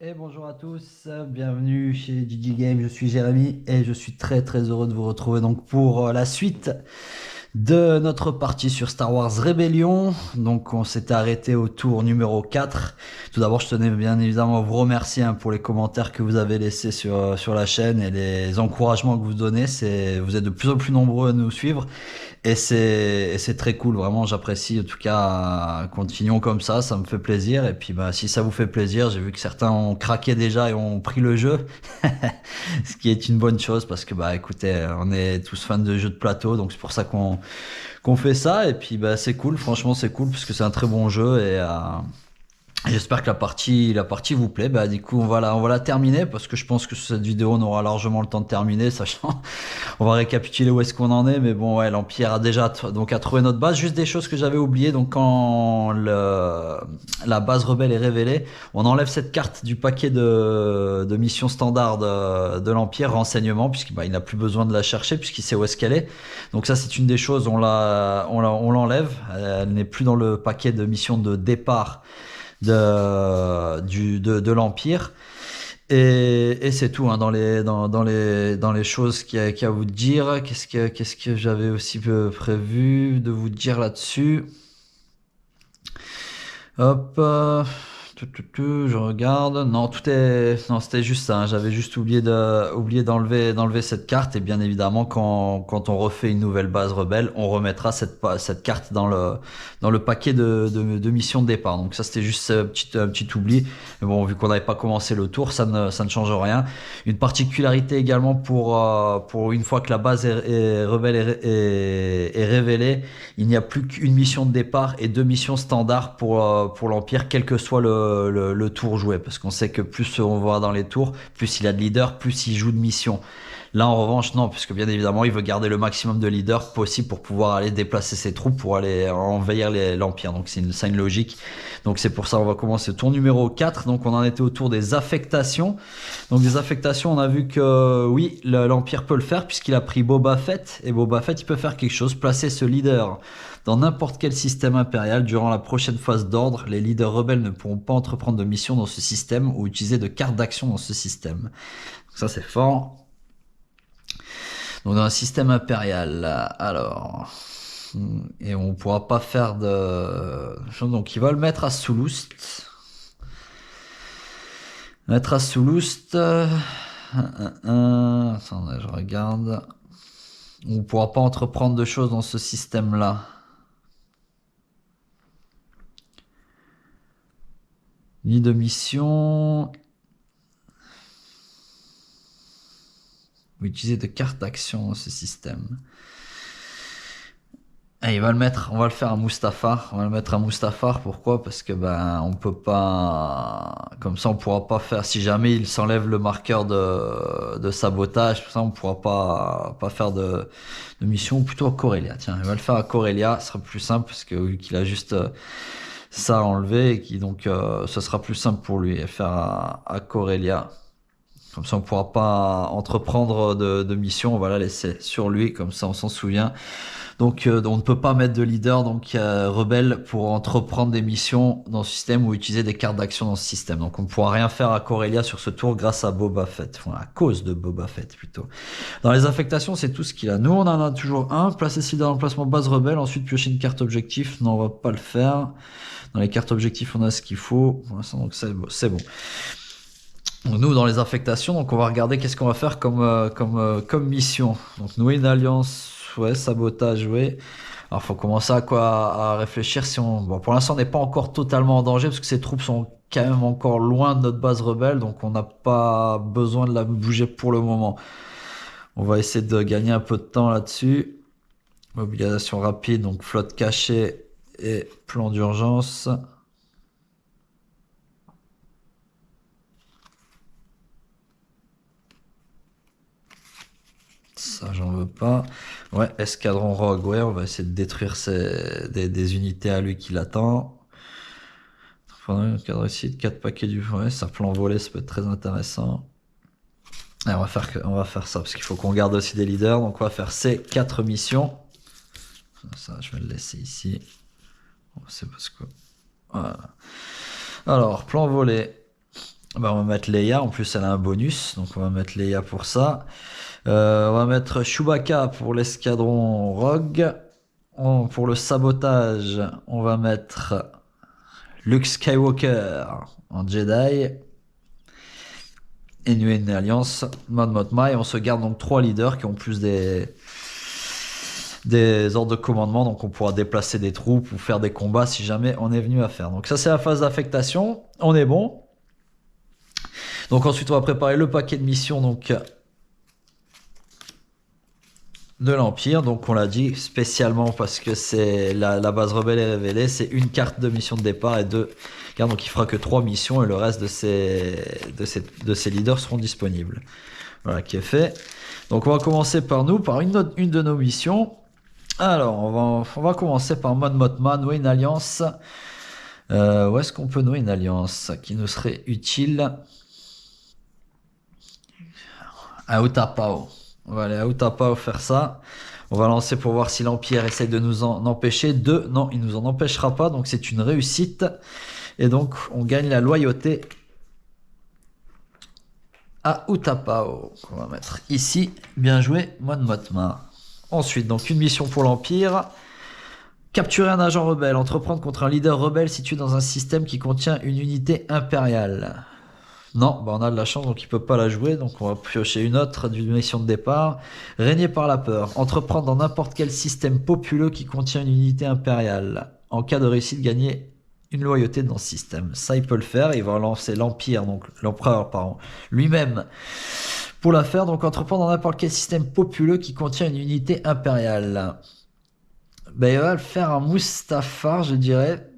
Et bonjour à tous, bienvenue chez Gigi Game, je suis Jérémy et je suis très heureux de vous retrouver donc pour la suite de notre partie sur Star Wars Rebellion. Donc on s'était arrêté au tour numéro 4. Tout d'abord je tenais bien évidemment à vous remercier pour les commentaires que vous avez laissés sur la chaîne et les encouragements que vous donnez. Vous êtes de plus en plus nombreux à nous suivre. Et c'est très cool, vraiment, j'apprécie. En tout cas, continuons comme ça me fait plaisir. Et puis, bah, si ça vous fait plaisir, j'ai vu que certains ont craqué déjà et ont pris le jeu, ce qui est une bonne chose parce que, bah, écoutez, on est tous fans de jeux de plateau, donc c'est pour ça qu'on fait ça. Et puis, bah, c'est cool, franchement, c'est cool parce que c'est un très bon jeu j'espère que la partie vous plaît. Bah, du coup, on va la terminer parce que je pense que cette vidéo, on aura largement le temps de terminer, sachant on va récapituler où est-ce qu'on en est, mais bon, ouais, l'Empire a déjà donc a trouvé notre base. Juste des choses que j'avais oubliées. Donc quand la base rebelle est révélée, on enlève cette carte du paquet de missions standard de l'Empire, renseignement, puisqu'il il n'a plus besoin de la chercher puisqu'il sait où est-ce qu'elle est. Donc ça, c'est une des choses. On l'enlève. Elle n'est plus dans le paquet de missions de départ de l'Empire. Et c'est tout hein, dans les choses qu'il y a à vous dire. Qu'est-ce que j'avais aussi prévu de vous dire là-dessus? Hop, je regarde. Non, non, c'était juste ça, hein. J'avais juste oublié d'enlever cette carte. Et bien évidemment, quand on refait une nouvelle base rebelle, on remettra cette carte dans le paquet de missions de départ. Donc ça, c'était juste un petit oubli. Mais bon, vu qu'on n'avait pas commencé le tour, ça ne change rien. Une particularité également pour une fois que la base rebelle est révélée, il n'y a plus qu'une mission de départ et 2 missions standards pour l'Empire, quel que soit le tour joué. Parce qu'on sait que plus on va dans les tours, plus il a de leaders, plus il joue de missions. Là, en revanche, non, puisque bien évidemment, il veut garder le maximum de leaders possible pour pouvoir aller déplacer ses troupes pour aller envahir l'Empire. Donc, c'est une logique. Donc, c'est pour ça, on va commencer le tour numéro 4. Donc, on en était autour des affectations. Donc, des affectations, on a vu que oui, l'Empire peut le faire puisqu'il a pris Boba Fett. Et Boba Fett, il peut faire quelque chose, placer ce leader dans n'importe quel système impérial. Durant la prochaine phase d'ordre, les leaders rebelles ne pourront pas entreprendre de missions dans ce système ou utiliser de cartes d'action dans ce système. Donc, ça, c'est fort. Donc dans un système impérial, alors, et on pourra pas faire de, donc ils veulent mettre à Soulust, attendez, je regarde, on pourra pas entreprendre de choses dans ce système-là. Ni de mission, ou utiliser de cartes d'action dans ce système. Et on va le faire à Mustafar. On va le mettre à Mustafar. Pourquoi? Parce que on peut pas, comme ça on pourra pas faire. Si jamais il s'enlève le marqueur de sabotage, tout ça, on pourra pas faire de mission. Ou plutôt à Corellia. Tiens, il va le faire à Corellia. Ce sera plus simple parce que vu qu'il a juste ça à enlever et donc ce sera plus simple pour lui à faire à Corellia. Comme ça, on pourra pas entreprendre de mission. On va la laisser sur lui. Comme ça, on s'en souvient. Donc, on ne peut pas mettre de leader rebelle pour entreprendre des missions dans ce système ou utiliser des cartes d'action dans ce système. Donc on ne pourra rien faire à Corellia sur ce tour grâce à Boba Fett, enfin à cause de Boba Fett plutôt. Dans les affectations, c'est tout ce qu'il a. Nous, on en a toujours un. Placer ce leader dans l'emplacement base rebelle, ensuite piocher une carte objectif. Non, on va pas le faire. Dans les cartes objectifs, on a ce qu'il faut. Pour l'instant, donc c'est bon. Donc nous, dans les affectations, donc on va regarder qu'est-ce qu'on va faire comme mission. Donc nouer une alliance, ouais, sabotage, ouais. Alors faut commencer à réfléchir si on. Bon, pour l'instant, on n'est pas encore totalement en danger parce que ces troupes sont quand même encore loin de notre base rebelle, donc on n'a pas besoin de la bouger pour le moment. On va essayer de gagner un peu de temps là-dessus. Mobilisation rapide, donc flotte cachée et plan d'urgence. Ça, j'en veux pas. Ouais, escadron rogue, ouais, on va essayer de détruire des unités à lui qui l'attend. Cadre ici, 4 paquets du... Ouais, ça plan volé, ça peut être très intéressant. Et on va faire ça, parce qu'il faut qu'on garde aussi des leaders. Donc on va faire ces 4 missions. Ça, je vais le laisser ici. C'est parce que... Voilà. Alors, plan volé. Bah, on va mettre Leia, en plus elle a un bonus, donc on va mettre Leia pour ça. On va mettre Chewbacca pour l'escadron Rogue. Pour le sabotage, on va mettre Luke Skywalker en Jedi. Et une alliance, Mon Mothma, et on se garde donc 3 leaders qui ont plus des ordres de commandement, donc on pourra déplacer des troupes ou faire des combats si jamais on est venu à faire. Donc ça c'est la phase d'affectation, on est bon. Donc ensuite on va préparer le paquet de missions donc de l'Empire. Donc on l'a dit spécialement parce que c'est la base rebelle est révélée, c'est une carte de mission de départ et 2 cartes, donc il fera que 3 missions et le reste de ces leaders seront disponibles. Voilà qui est fait. Donc on va commencer par une de nos missions. Alors on va commencer par Mon Mothma, nouer une alliance. Où est-ce qu'on peut nouer une alliance qui nous serait utile? À Utapau. On va aller à Utapau faire ça. On va lancer pour voir si l'Empire essaye de nous en empêcher. Non, il nous en empêchera pas. Donc c'est une réussite. Et donc on gagne la loyauté à Utapau. On va mettre ici. Bien joué, Mon Mothma. Ensuite, donc une mission pour l'Empire. Capturer un agent rebelle. Entreprendre contre un leader rebelle situé dans un système qui contient une unité impériale. Non, bah on a de la chance, donc il peut pas la jouer. Donc on va piocher une autre d'une mission de départ. Régner par la peur. Entreprendre dans n'importe quel système populeux qui contient une unité impériale. En cas de réussite, gagner une loyauté dans ce système. Ça, il peut le faire. Il va lancer l'Empire, donc l'Empereur, pardon, lui-même pour la faire. Donc entreprendre dans n'importe quel système populeux qui contient une unité impériale. Ben, il va le faire un Mustafar, je dirais.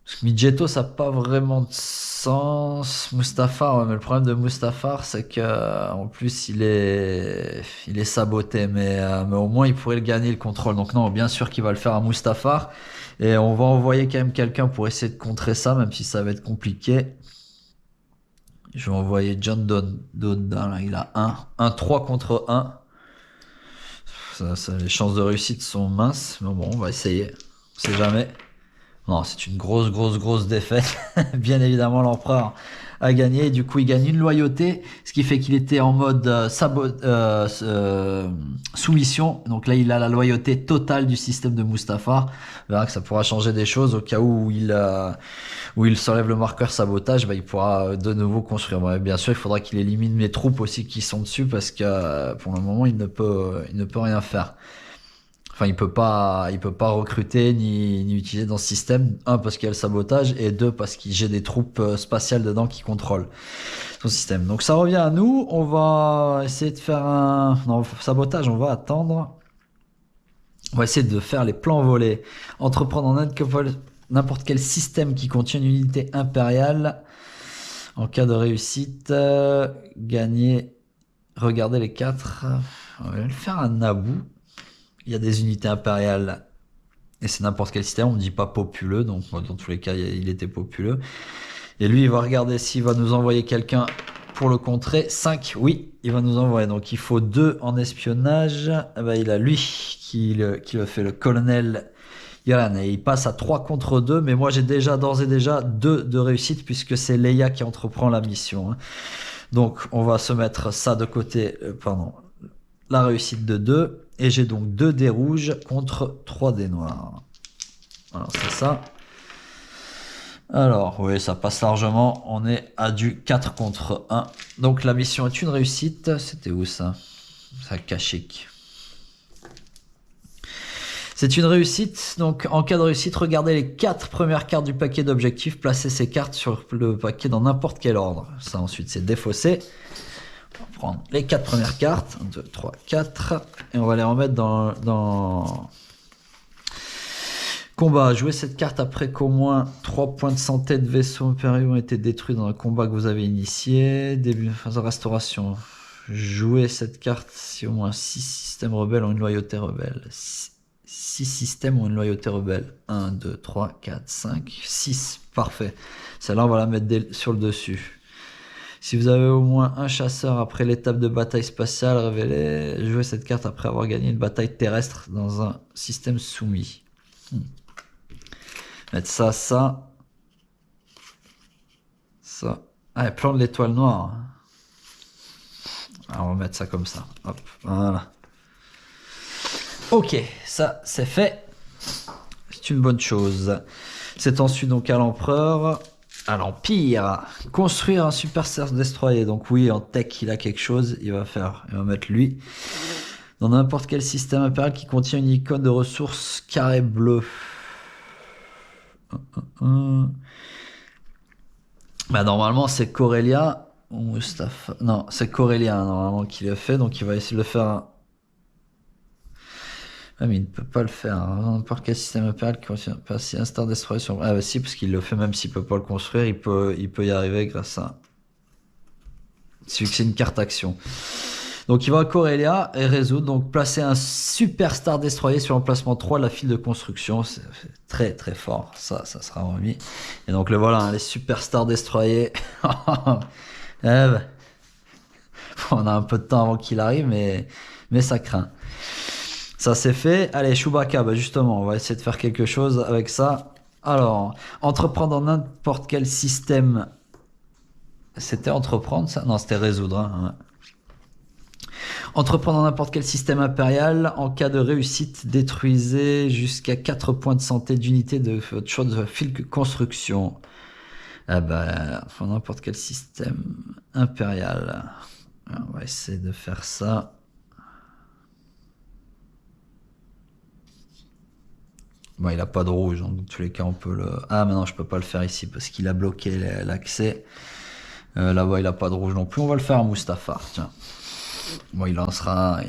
Parce que Midgetto, ça n'a pas vraiment de sens. Mustafar, ouais, mais le problème de Mustafar, c'est que en plus il est saboté, mais au moins il pourrait le gagner le contrôle. Donc non, bien sûr qu'il va le faire à Mustafar. Et on va envoyer quand même quelqu'un pour essayer de contrer ça, même si ça va être compliqué. Je vais envoyer John Dodin, là, il a 1 3 contre 1. Les chances de réussite sont minces, mais bon, on va essayer. On sait jamais. Non, c'est une grosse défaite. Bien évidemment, l'empereur a gagné. Et du coup, il gagne une loyauté, ce qui fait qu'il était en mode soumission. Donc là, il a la loyauté totale du système de Mustafar. On verra que ça pourra changer des choses au cas où il s'enlève le marqueur sabotage. Bah, il pourra de nouveau construire. Ouais, bien sûr, il faudra qu'il élimine les troupes aussi qui sont dessus parce que pour le moment, il ne peut rien faire. Enfin, il peut pas recruter ni utiliser dans ce système. 1 parce qu'il y a le sabotage et 2 parce qu'il j'ai des troupes spatiales dedans qui contrôlent son système. Donc ça revient à nous. On va essayer de faire sabotage. On va attendre. On va essayer de faire les plans volés. Entreprendre en n'importe quel système qui contient une unité impériale. En cas de réussite, gagner. Regardez les 4. On va le faire à Naboo. Il y a des unités impériales et c'est n'importe quel système, on ne dit pas populeux, donc dans tous les cas il était populeux. Et lui il va regarder s'il va nous envoyer quelqu'un pour le contrer. 5, oui, il va nous envoyer. Donc il faut 2 en espionnage. Eh ben, il a lui qui le fait, le colonel Iran, et il passe à 3 contre 2, mais moi j'ai d'ores et déjà 2 de réussite puisque c'est Leia qui entreprend la mission. Donc on va se mettre ça de côté, la réussite de 2. Et j'ai donc 2 dés rouges contre 3 dés noirs. Alors c'est ça. Alors oui, ça passe largement. On est à du 4 contre 1. Donc la mission est une réussite. C'était où ça? Ça Kashyyyk. C'est une réussite. Donc en cas de réussite, regardez les 4 premières cartes du paquet d'objectifs. Placez ces cartes sur le paquet dans n'importe quel ordre. Ça ensuite c'est défaussé. On va prendre les 4 premières cartes, 1, 2, 3, 4, et on va les remettre dans combat. Jouez cette carte après qu'au moins 3 points de santé de vaisseaux impériaux ont été détruits dans un combat que vous avez initié. Début de phase de restauration. Jouez cette carte si au moins 6 systèmes rebelles ont une loyauté rebelle. 6 systèmes ont une loyauté rebelle. 1, 2, 3, 4, 5, 6. Parfait. Celle-là, on va la mettre sur le dessus. Si vous avez au moins un chasseur après l'étape de bataille spatiale révélée, jouez cette carte après avoir gagné une bataille terrestre dans un système soumis. Mettre ça. ça. Ah, plan de l'étoile noire. Alors, on va mettre ça comme ça. Hop, voilà. Ok, ça c'est fait. C'est une bonne chose. C'est ensuite donc à l'empereur, à l'empire, construire un super Star Destroyer. Donc oui, en tech, il a quelque chose. Il va mettre lui dans n'importe quel système impérial qui contient une icône de ressources carré bleu. Bah normalement c'est Corellia ou Mustafa. Non, c'est Corellia normalement qui l'a fait, donc il va essayer de le faire. Ah mais il ne peut pas le faire. Hein. N'importe quel système impérial qui contient pas si un Star Destroyer sur. Ah bah si, parce qu'il le fait même s'il peut pas le construire, il peut y arriver grâce à. Celui que c'est une carte action. Donc il va à Corellia et résoudre. Donc placer un super Star Destroyer sur l'emplacement 3 de la file de construction. C'est très très fort. Ça sera remis. Et donc le voilà, hein, les super Star Destroyer. Eh ben, on a un peu de temps avant qu'il arrive, mais ça craint. Ça c'est fait. Allez, Chewbacca, bah justement, on va essayer de faire quelque chose avec ça. Alors, entreprendre dans n'importe quel système. C'était entreprendre ça? Non, c'était résoudre. Hein. Entreprendre dans n'importe quel système impérial. En cas de réussite, détruisez jusqu'à 4 points de santé d'unité de votre choix de fil de construction. Ah bah, dans n'importe quel système impérial. On va essayer de faire ça. Bon, il a pas de rouge, donc dans tous les cas, on peut le... Ah, mais non, je peux pas le faire ici parce qu'il a bloqué l'accès. Là-bas, il a pas de rouge non plus. On va le faire à Mustafar, tiens. Bon, il lancera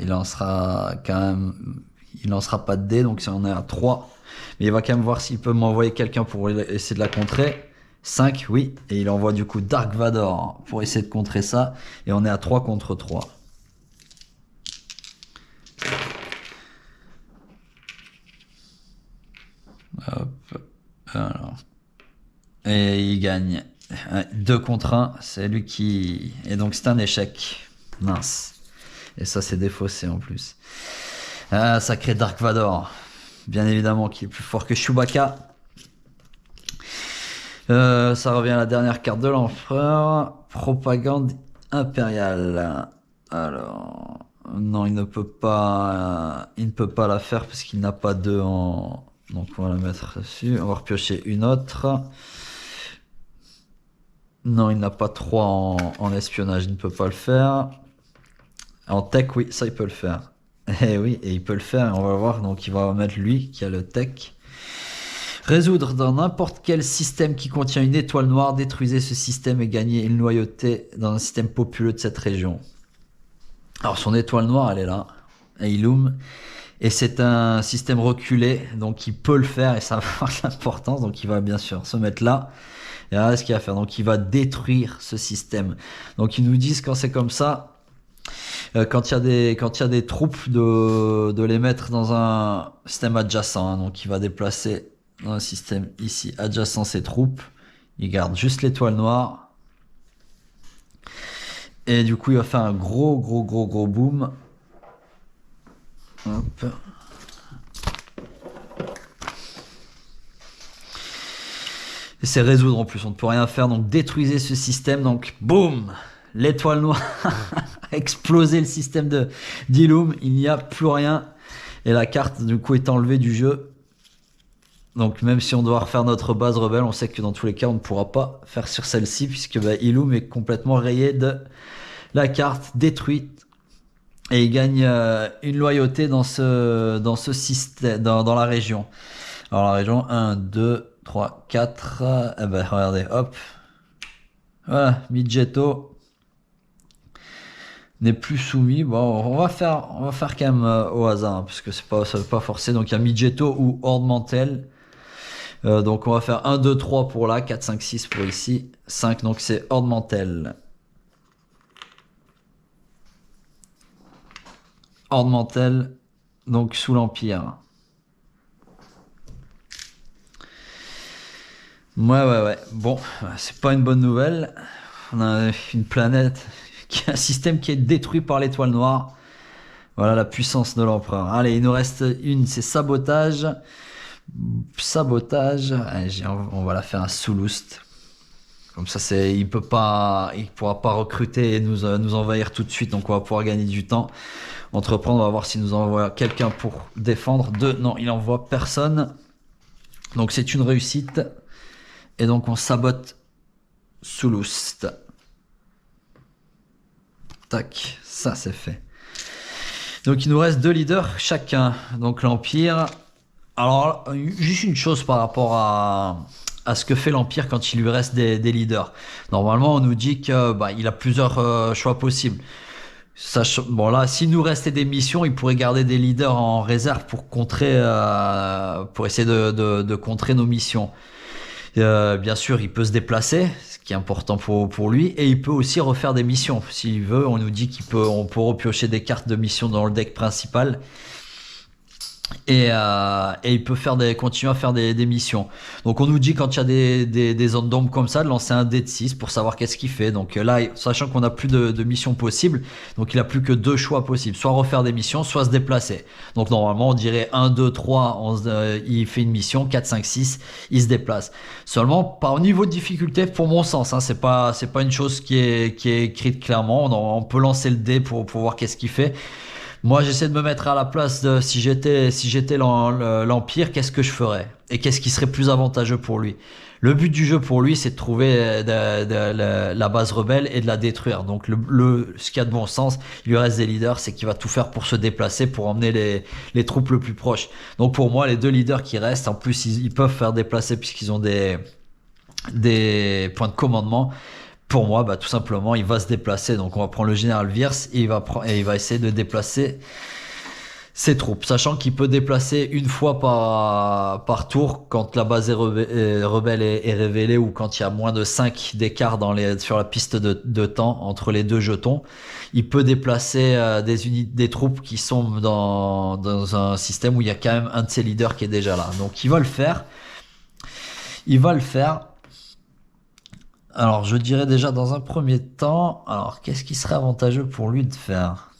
quand même... Il lancera pas de dés, donc si on est à 3. Mais il va quand même voir s'il peut m'envoyer quelqu'un pour essayer de la contrer. 5, oui. Et il envoie du coup Dark Vador pour essayer de contrer ça. Et on est à 3 contre 3. Hop. Alors. Et il gagne. 2 contre 1. C'est lui qui... Et donc c'est un échec. Mince. Et ça c'est défaussé en plus. Ah, sacré Dark Vador. Bien évidemment qui est plus fort que Chewbacca. Ça revient à la dernière carte de l'empereur. Propagande impériale. Alors, non, il ne peut pas la faire parce qu'il n'a pas 2 en. Donc on va la mettre dessus. On va repiocher une autre. Non, il n'a pas 3 en espionnage, il ne peut pas le faire. En tech, oui, ça il peut le faire. Et oui, et il peut le faire, et on va voir. Donc il va mettre lui qui a le tech. Résoudre dans n'importe quel système qui contient une étoile noire, détruisez ce système et gagnez une loyauté dans un système populeux de cette région. Alors son étoile noire, elle est là, et Illum, et c'est un système reculé, donc il peut le faire et ça va avoir de l'importance, donc il va bien sûr se mettre là. Et là, ce qu'il va faire, donc il va détruire ce système. Donc ils nous disent quand c'est comme ça, quand il y a des troupes, de les mettre dans un système adjacent. Hein, donc il va déplacer dans un système ici adjacent ses troupes. Il garde juste l'étoile noire. Et du coup il va faire un gros boom. Hop. Et c'est résoudre en plus, on ne peut rien faire, donc détruisez ce système, donc boum, l'étoile noire a explosé le système d'Illum, il n'y a plus rien, et la carte du coup est enlevée du jeu. Donc même si on doit refaire notre base rebelle, on sait que dans tous les cas on ne pourra pas faire sur celle-ci, puisque bah, Illum est complètement rayé de la carte, détruite, et il gagne une loyauté dans ce système, dans la région. Alors la région 1, 2, 3, 4, eh ben regardez, hop, voilà, Midgetto n'est plus soumis. Bon, on va faire quand même au hasard, hein, parce que ça veut pas forcer. Donc il y a Midgetto ou Horde Mantel. Donc on va faire 1, 2, 3 pour là, 4, 5, 6 pour ici, 5, donc c'est Horde Mantel. Horde Mantel, donc sous l'Empire. Ouais. Bon, c'est pas une bonne nouvelle. On a une planète, un système qui est détruit par l'étoile noire. Voilà la puissance de l'empereur. Allez, il nous reste une, c'est sabotage. Sabotage. Allez, on va la faire un Soulust. Comme ça, il pourra pas recruter et nous envahir tout de suite. Donc, on va pouvoir gagner du temps. Entreprendre, on va voir s'il nous envoie quelqu'un pour défendre. 2, non, il envoie personne. Donc, c'est une réussite. Et donc, on sabote Soulust. Tac, ça c'est fait. Donc, il nous reste 2 leaders chacun. Donc, l'Empire. Alors, juste une chose par rapport à ce que fait l'Empire quand il lui reste des leaders. Normalement, on nous dit que il a plusieurs choix possibles. Bon là, s'il nous restait des missions, il pourrait garder des leaders en réserve pour contrer, pour essayer de contrer nos missions. Bien sûr, il peut se déplacer, ce qui est important pour lui, et il peut aussi refaire des missions. S'il veut, on nous dit on peut repiocher des cartes de missions dans le deck principal. Et il peut continuer à faire des missions. Donc on nous dit quand il y a des zones d'ombre comme ça, de lancer un dé de 6 pour savoir qu'est-ce qu'il fait. Donc là, sachant qu'on n'a plus de missions possibles, donc il a plus que 2 choix possibles. Soit refaire des missions, soit se déplacer. Donc normalement on dirait 1, 2, 3, il fait une mission, 4, 5, 6, il se déplace. Seulement, par au niveau de difficulté, pour mon sens, hein, c'est pas une chose qui est écrite clairement. On peut lancer le dé pour voir qu'est-ce qu'il fait. Moi, j'essaie de me mettre à la place de si j'étais l'Empire, qu'est-ce que je ferais? Et qu'est-ce qui serait plus avantageux pour lui? Le but du jeu pour lui, c'est de trouver la base rebelle et de la détruire. Donc, ce qui a de bon sens, il lui reste des leaders, c'est qu'il va tout faire pour se déplacer, pour emmener les troupes le plus proches. Donc, pour moi, les 2 leaders qui restent, en plus, ils peuvent faire déplacer puisqu'ils ont des points de commandement. Pour moi, tout simplement, il va se déplacer. Donc, on va prendre le général Wirth et il va essayer de déplacer ses troupes. Sachant qu'il peut déplacer une fois par tour quand la base rebelle est révélée ou quand il y a moins de 5 d'écart sur la piste de temps entre les 2 jetons. Il peut déplacer des troupes qui sont dans un système où il y a quand même un de ses leaders qui est déjà là. Donc, il va le faire. Alors, je dirais déjà dans un premier temps, alors qu'est-ce qui serait avantageux pour lui de faire?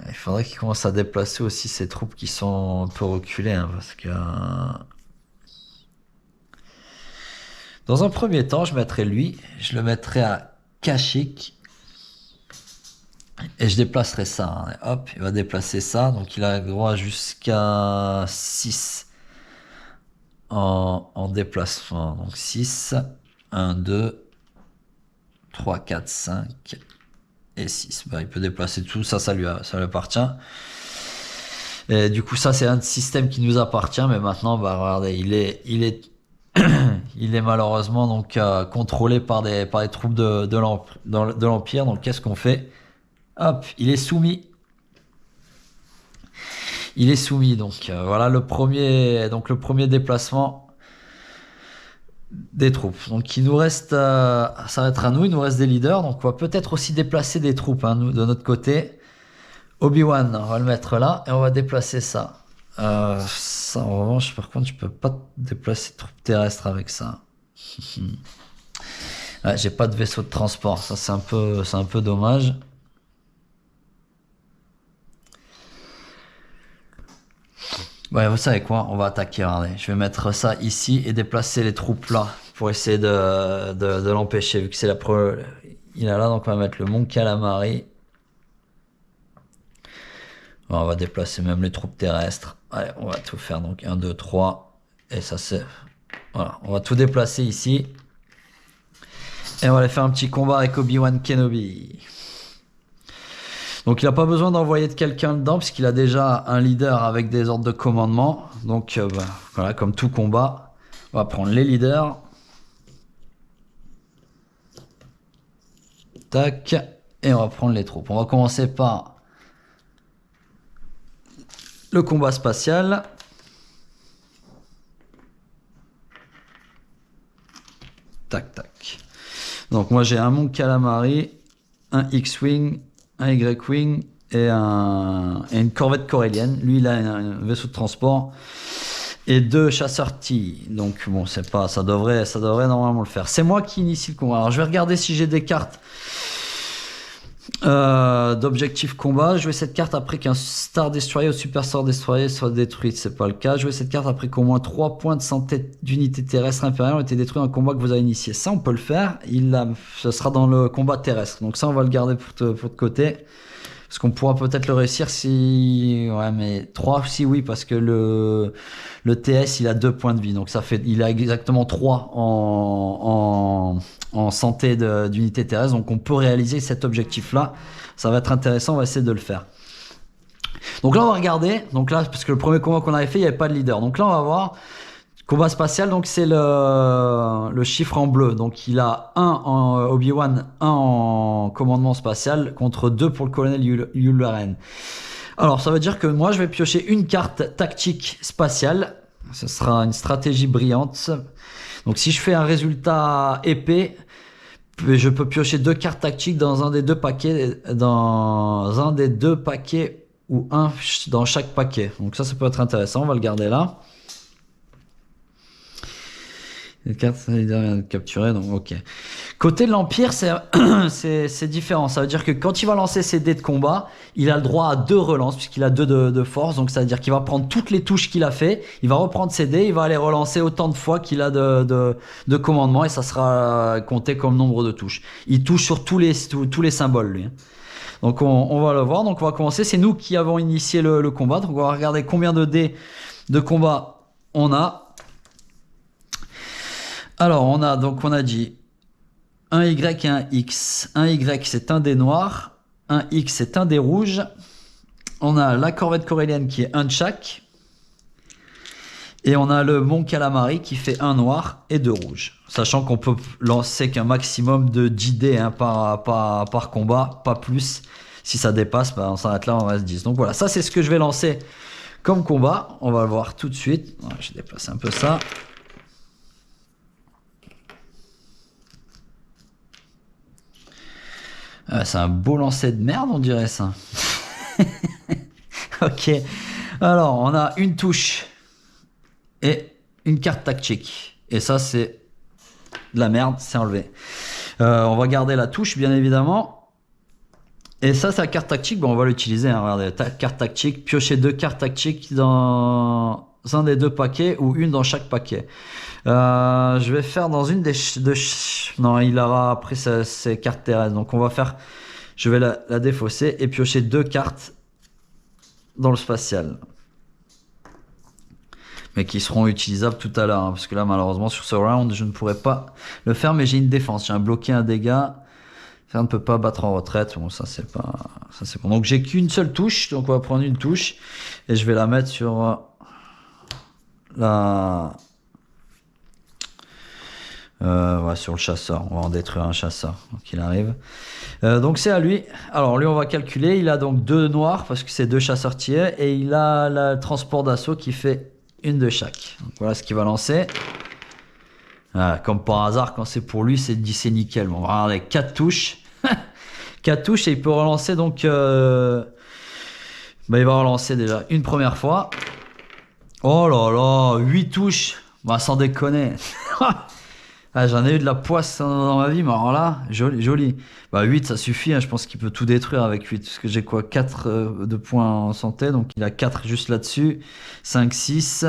Il faudrait qu'il commence à déplacer aussi ses troupes qui sont un peu reculées, hein, parce que... Dans un premier temps, je mettrais lui, je le mettrais à Kashyyyk, et je déplacerai ça, hein. Hop, il va déplacer ça, donc il a droit jusqu'à 6. En déplacement. Donc 6, 1, 2, 3, 4, 5 et 6. Il peut déplacer tout, ça lui appartient. Et du coup, ça, c'est un système qui nous appartient, mais maintenant, regardez, il est malheureusement donc contrôlé par des troupes de l'Empire. Donc, qu'est-ce qu'on fait? Hop, il est soumis. Il est soumis, donc voilà le premier déplacement des troupes. Donc il nous reste, ça va être à nous, il nous reste des leaders, donc on va peut-être aussi déplacer des troupes, hein, nous de notre côté. Obi-Wan, on va le mettre là et on va déplacer ça. Ça en revanche, par contre, je peux pas déplacer de troupes terrestres avec ça. Ouais, j'ai pas de vaisseau de transport, ça c'est un peu dommage. Ouais, vous savez quoi? On va attaquer, regardez. Je vais mettre ça ici et déplacer les troupes là pour essayer de l'empêcher. Vu que c'est la preuve, il est là, donc on va mettre le Mont Calamari. On va déplacer même les troupes terrestres. Allez, on va tout faire. Donc 1, 2, 3. Et ça c'est... Voilà, on va tout déplacer ici. Et on va aller faire un petit combat avec Obi-Wan Kenobi. Donc il n'a pas besoin d'envoyer de quelqu'un dedans puisqu'il a déjà un leader avec des ordres de commandement. Donc voilà, comme tout combat, on va prendre les leaders. Tac. Et on va prendre les troupes. On va commencer par le combat spatial. Tac, tac. Donc moi j'ai un Mon Calamari, un X-Wing, un Y-Wing et une corvette corélienne. Lui, il a un vaisseau de transport et 2 chasseurs T. Donc bon, c'est pas, ça devrait normalement le faire. C'est moi qui initie le combat. Alors je vais regarder si j'ai des cartes D'objectif combat, jouer cette carte après qu'un Star Destroyer ou Super Star Destroyer soit détruit, c'est pas le cas. Jouer cette carte après qu'au moins 3 points de santé d'unité terrestre inférieure ont été détruits dans un combat que vous avez initié. Ça, on peut le faire. Ce sera dans le combat terrestre. Donc ça, on va le garder pour de côté. Parce qu'on pourra peut-être le réussir si... Ouais, mais 3, si oui, parce que le TS, il a 2 points de vie. Donc ça fait... Il a exactement 3 en santé d'unité terrestre. Donc on peut réaliser cet objectif-là. Ça va être intéressant, on va essayer de le faire. Donc là, on va regarder. Donc là, parce que le premier combat qu'on avait fait, il n'y avait pas de leader. Donc là, on va voir... Combat spatial, donc c'est le chiffre en bleu. Donc il a 1 en Obi-Wan, 1 en commandement spatial, contre 2 pour le colonel Yularen. Alors ça veut dire que moi je vais piocher une carte tactique spatiale. Ce sera une stratégie brillante. Donc si je fais un résultat épais, je peux piocher 2 cartes tactiques dans un des 2 paquets, ou un dans chaque paquet. Donc ça peut être intéressant, on va le garder là. Les cartes capturées, donc ok. Côté de l'Empire, c'est différent. Ça veut dire que quand il va lancer ses dés de combat, il a le droit à 2 relances, puisqu'il a 2 de force. Donc ça veut dire qu'il va prendre toutes les touches qu'il a fait, il va reprendre ses dés, il va les relancer autant de fois qu'il a de commandement, et ça sera compté comme nombre de touches. Il touche sur tous les symboles, lui. Donc on va le voir. Donc on va commencer. C'est nous qui avons initié le combat. Donc on va regarder combien de dés de combat on a. Alors, on a dit un Y et un X. Un Y, c'est un dé noir. Un X, c'est un dé rouge. On a la corvette corélienne qui est un de chaque. Et on a le Mon Calamari qui fait un noir et 2 rouges. Sachant qu'on peut lancer qu'un maximum de 10 dés hein, par combat, pas plus. Si ça dépasse, on s'arrête là, on reste 10. Donc voilà, ça c'est ce que je vais lancer comme combat. On va le voir tout de suite. Je vais déplacer un peu ça. C'est un beau lancer de merde, on dirait ça. Ok. Alors, on a une touche et une carte tactique. Et ça, c'est de la merde, c'est enlevé. On va garder la touche, bien évidemment. Et ça, c'est la carte tactique. Bon, on va l'utiliser. Hein. Regardez, carte tactique. Piocher 2 cartes tactiques dans un des 2 paquets ou une dans chaque paquet. Je vais faire dans une des non, il aura après ses cartes terrestres. Donc on va faire, je vais la défausser et piocher 2 cartes dans le spatial, mais qui seront utilisables tout à l'heure, hein, parce que là malheureusement sur ce round je ne pourrais pas le faire, mais j'ai une défense, j'ai un bloqué, un dégât. Ça ne peut pas battre en retraite. Bon, ça c'est pas, ça c'est bon. Donc j'ai qu'une seule touche, donc on va prendre une touche et je vais la mettre sur sur le chasseur. On va en détruire un chasseur, donc il arrive. Donc c'est à lui. Alors lui on va calculer. Il a donc 2 noirs parce que c'est 2 chasseurs tirés et il a le transport d'assaut qui fait une de chaque. Donc voilà ce qu'il va lancer. Comme par hasard, quand c'est pour lui, c'est nickel. Bon, on va regarder 4 touches. 4 touches et il peut relancer donc. Il va relancer déjà une première fois. Oh là là, 8 touches. Sans déconner. J'en ai eu de la poisse dans ma vie, mais alors là, joli. 8, ça suffit, hein, je pense qu'il peut tout détruire avec 8. Parce que j'ai quoi, 4 de points en santé, donc il a 4 juste là-dessus. 5, 6,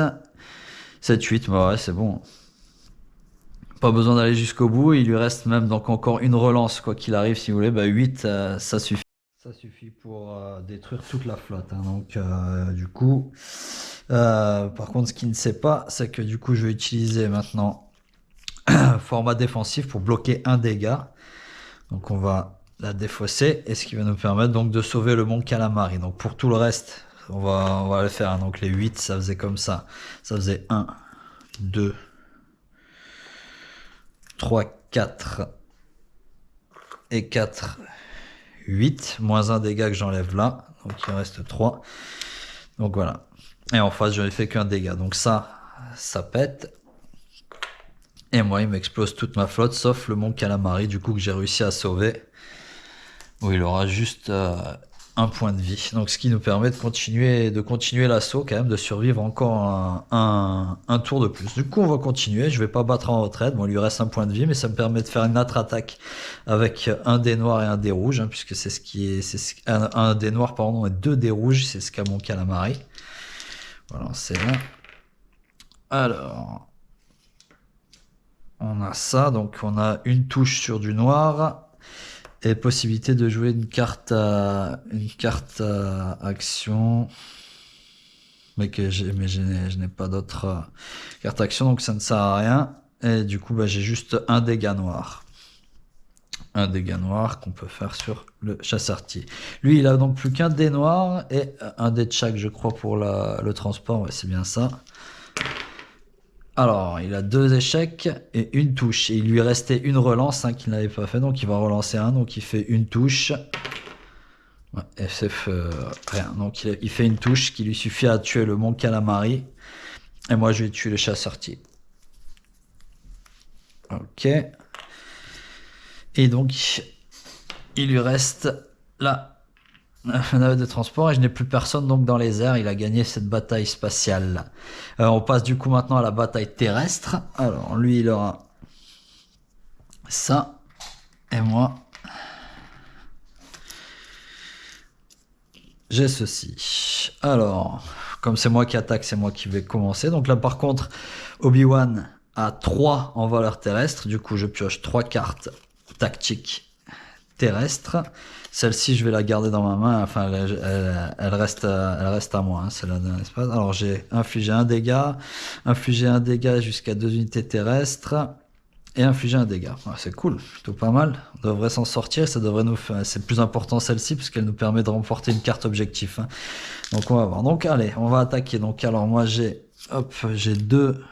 7, 8, ouais, c'est bon. Pas besoin d'aller jusqu'au bout, il lui reste même donc encore une relance, quoi qu'il arrive, si vous voulez. 8, ça suffit. Ça suffit pour détruire toute la flotte. Hein, donc, du coup, par contre, ce qu'il ne sait pas, c'est que du coup, je vais utiliser maintenant format défensif pour bloquer un dégât. Donc on va la défausser et ce qui va nous permettre donc de sauver le Mon Calamari. Donc pour tout le reste, on va le faire. Donc les 8, ça faisait comme ça. Ça faisait 1, 2, 3, 4 et 4, 8. Moins un dégât que j'enlève là. Donc il reste 3. Donc voilà. Et en face, je n'ai fait qu'un dégât. Donc ça pète. Et moi, il m'explose toute ma flotte, sauf le Mon Calamari, du coup, que j'ai réussi à sauver. Où il aura juste un point de vie. Donc ce qui nous permet de continuer l'assaut quand même, de survivre encore un tour de plus. Du coup on va continuer, je vais pas battre en retraite, bon il lui reste un point de vie, mais ça me permet de faire une autre attaque avec un dé noir et un dé rouge, hein, puisque c'est ce qui est, un dé noir pardon et deux dés rouges, c'est ce qu'a mon calamari. Voilà, c'est là. Alors, on a ça, donc on a une touche sur du noir. Et possibilité de jouer une carte à action, mais je n'ai pas d'autres cartes action, donc ça ne sert à rien. Et du coup, bah, j'ai juste un dégât noir. Un dégât noir qu'on peut faire sur le chasseur-tier. Lui, il a donc plus qu'un dé noir et un dé de chaque, je crois, pour le transport. Ouais, c'est bien ça. Alors, il a 2 échecs et une touche. Et il lui restait une relance hein, qu'il n'avait pas fait. Donc, il va relancer un. Donc, il fait une touche. Ouais, SF, rien. Donc, il fait une touche qui lui suffit à tuer le Mon Calamari. Et moi, je vais tuer le chasseur-tier. Ok. Et donc, il lui reste là. La navette de transport et je n'ai plus personne donc dans les airs, il a gagné cette bataille spatiale. On passe du coup maintenant à la bataille terrestre. Alors lui il aura ça et moi j'ai ceci. Alors comme c'est moi qui attaque, c'est moi qui vais commencer. Donc là par contre Obi-Wan a 3 en valeur terrestre, du coup je pioche 3 cartes tactiques terrestres. Celle-ci, je vais la garder dans ma main. Enfin, elle reste à moi. Hein, celle-là dans l'espace. Alors, j'ai infligé un dégât jusqu'à 2 unités terrestres et infligé un dégât. Ouais, c'est cool, plutôt pas mal. On devrait s'en sortir. Ça devrait nous faire. C'est plus important celle-ci parce qu'elle nous permet de remporter une carte objectif. Hein. Donc, on va voir. Donc, allez, on va attaquer. Donc, alors moi, j'ai 2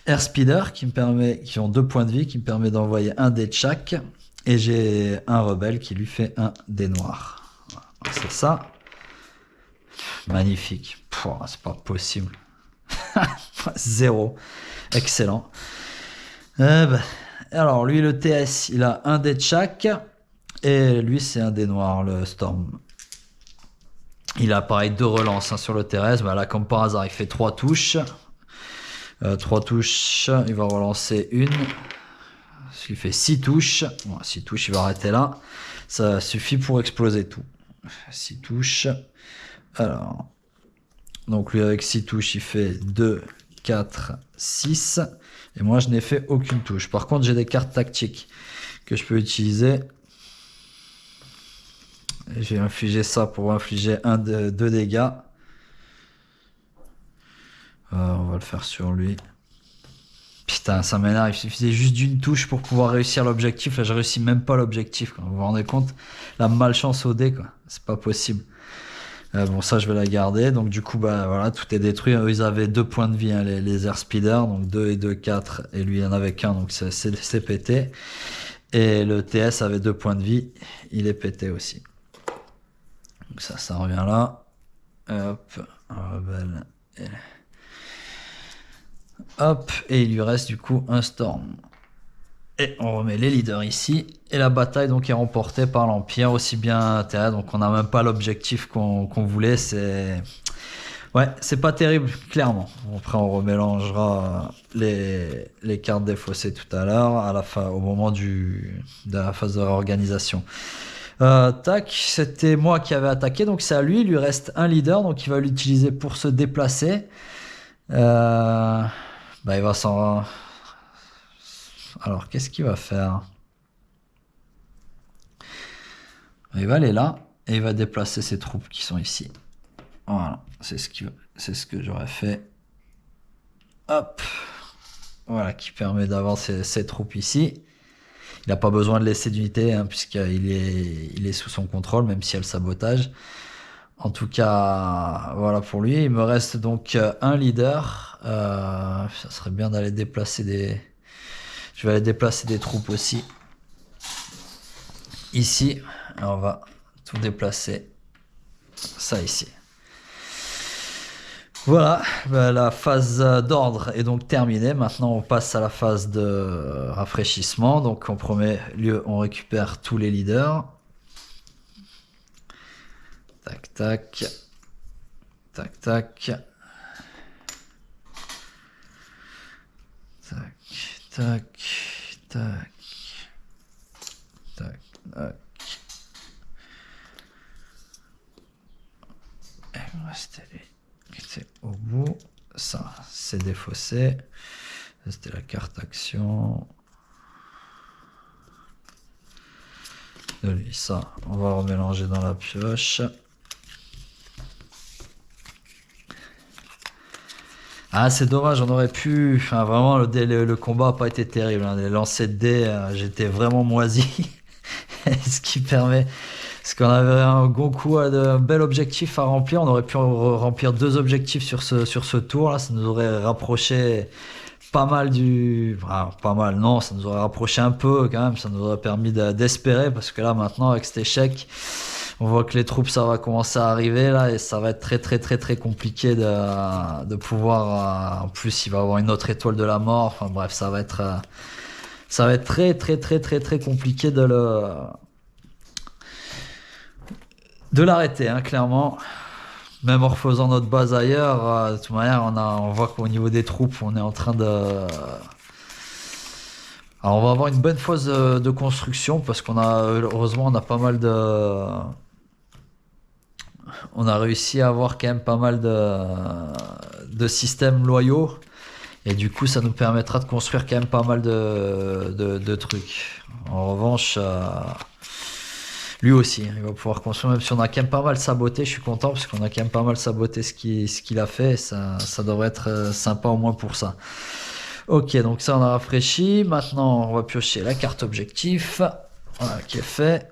Airspeeder qui ont 2 points de vie, qui me permet d'envoyer un dé de chaque. Et j'ai un rebelle qui lui fait un dé noir. Voilà, c'est ça. Magnifique. C'est pas possible. 0. Excellent. Alors, lui, le TS, il a un dé de chaque. Et lui, c'est un dé noir, le Storm. Il a pareil 2 relances hein, sur le terrestre. Là, comme par hasard, il fait 3 touches. 3 touches. Il va relancer une. Il fait 6 touches. Bon, 6 touches, il va arrêter là. Ça suffit pour exploser tout. 6 touches. Alors, donc lui avec 6 touches, il fait 2, 4, 6. Et moi, je n'ai fait aucune touche. Par contre, j'ai des cartes tactiques que je peux utiliser. J'ai infligé ça pour infliger 2 dégâts. On va le faire sur lui. Putain, ça m'énerve, il suffisait juste d'une touche pour pouvoir réussir l'objectif. Là, je réussis même pas l'objectif. Vous vous rendez compte? La malchance au dé, quoi. C'est pas possible. Bon, ça, je vais la garder. Donc, du coup, bah voilà, tout est détruit. Eux, ils avaient 2 points de vie, hein, les Air Speeder. Donc, 2 et 2, 4. Et lui, il en avait qu'un. Donc, c'est pété. Et le TS avait 2 points de vie. Il est pété aussi. Donc, ça revient là. Hop. Rebelle. Hop, et il lui reste du coup un Storm. Et on remet les leaders ici. Et la bataille donc est remportée par l'Empire, aussi bien terrestre. Donc on n'a même pas l'objectif qu'on voulait. Ouais, c'est pas terrible, clairement. Après on remélangera les cartes défaussées tout à l'heure, au moment de la phase de réorganisation. Tac, c'était moi qui avais attaqué, donc c'est à lui. Il lui reste un leader, donc il va l'utiliser pour se déplacer. Il va s'en... Alors, qu'est-ce qu'il va faire? Il va aller là et il va déplacer ses troupes qui sont ici. Voilà, c'est ce que j'aurais fait. Hop. Voilà, qui permet d'avoir ses troupes ici. Il n'a pas besoin de laisser d'unité hein, puisqu'il est sous son contrôle, même si elle sabotage. En tout cas, voilà pour lui. Il me reste donc un leader. Ça serait bien d'aller déplacer des... Je vais aller déplacer des troupes aussi. Ici, on va tout déplacer. Ça ici. Voilà, la phase d'ordre est donc terminée. Maintenant, on passe à la phase de rafraîchissement. Donc, en premier lieu, on récupère tous les leaders. Tac, tac. Tac, tac. Tac, tac, tac. Tac, tac. Et il me restait lui qui était au bout. Ça, c'est défaussé. C'était la carte action. De lui, ça, on va remélanger dans la pioche. Ah, c'est dommage, on aurait pu. Enfin, vraiment, le combat n'a pas été terrible. Hein. Les lancers de dés, j'étais vraiment moisi. Ce qui permet. Parce qu'on avait un Goku, un bel objectif à remplir. On aurait pu remplir 2 objectifs sur ce tour. Là, ça nous aurait rapproché pas mal du. Enfin, pas mal, non, ça nous aurait rapproché un peu quand même. Ça nous aurait permis d'espérer. Parce que là, maintenant, avec cet échec. On voit que les troupes, ça va commencer à arriver là et ça va être très compliqué de pouvoir. En plus, il va avoir une autre étoile de la mort. Enfin bref, ça va être très compliqué de l'arrêter, hein, clairement. Même en refaisant notre base ailleurs, de toute manière, on voit qu'au niveau des troupes, on est en train de. Alors, on va avoir une bonne phase de construction parce heureusement, on a pas mal de. On a réussi à avoir quand même pas mal de systèmes loyaux. Et du coup, ça nous permettra de construire quand même pas mal de trucs. En revanche, lui aussi, il va pouvoir construire. Même si on a quand même pas mal saboté, je suis content parce qu'on a quand même pas mal saboté ce qu'il a fait. Ça devrait être sympa au moins pour ça. Ok, donc ça on a rafraîchi. Maintenant, on va piocher la carte objectif. Voilà, qui est fait.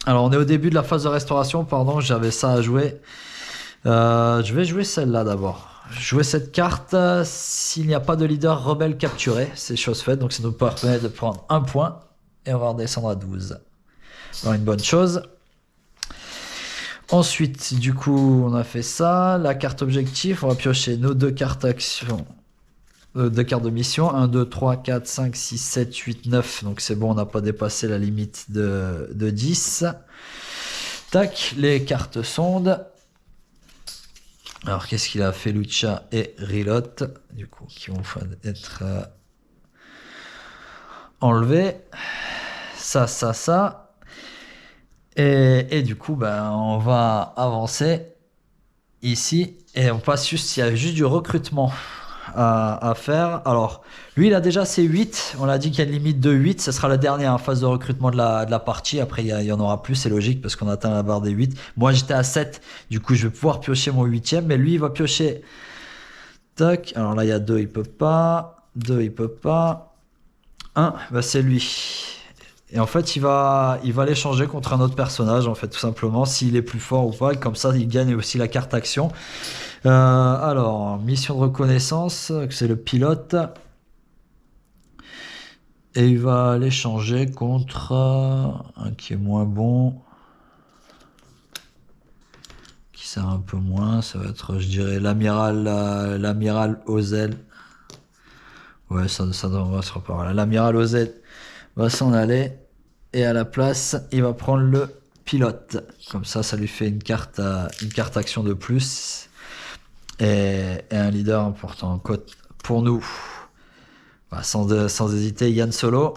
Alors, on est au début de la phase de restauration, pardon, j'avais ça à jouer. Je vais jouer celle-là d'abord. Jouer cette carte, s'il n'y a pas de leader rebelle capturé, c'est chose faite, donc ça nous permet de prendre 1 point, et on va redescendre à 12. Alors, une bonne chose. Ensuite, du coup, on a fait ça. La carte objectif, on va piocher nos 2 cartes action. 2 cartes de mission, 1, 2, 3, 4, 5, 6, 7, 8, 9, donc c'est bon, on n'a pas dépassé la limite de 10. Tac, les cartes sondes. Alors qu'est-ce qu'il a fait Lucha et Rilot, du coup, qui vont être enlevés. Ça. Et du coup, ben, on va avancer ici, et on passe juste, il y a juste du recrutement à faire. Alors, lui, il a déjà ses 8. On a dit qu'il y a une limite de 8. Ce sera la dernière phase de recrutement de la partie. Après, il y en aura plus, c'est logique, parce qu'on atteint la barre des 8. Moi, j'étais à 7. Du coup, je vais pouvoir piocher mon 8e. Mais lui, il va piocher. Tac. Alors là, il y a 2, il peut pas. 2, il peut pas. 1, bah, c'est lui. Et en fait, il va l'échanger contre un autre personnage, en fait, tout simplement, s'il est plus fort ou pas. Et comme ça, il gagne aussi la carte action. Alors, mission de reconnaissance, c'est le pilote. Et il va l'échanger contre un qui est moins bon. Qui sert un peu moins. Ça va être, je dirais, l'amiral Ozel. Ouais, ça devrait se reparler. L'amiral Ozel va s'en aller. Et à la place, il va prendre le pilote. Comme ça lui fait une carte action de plus. Et un leader important pour nous. Bah, sans hésiter, Yann Solo.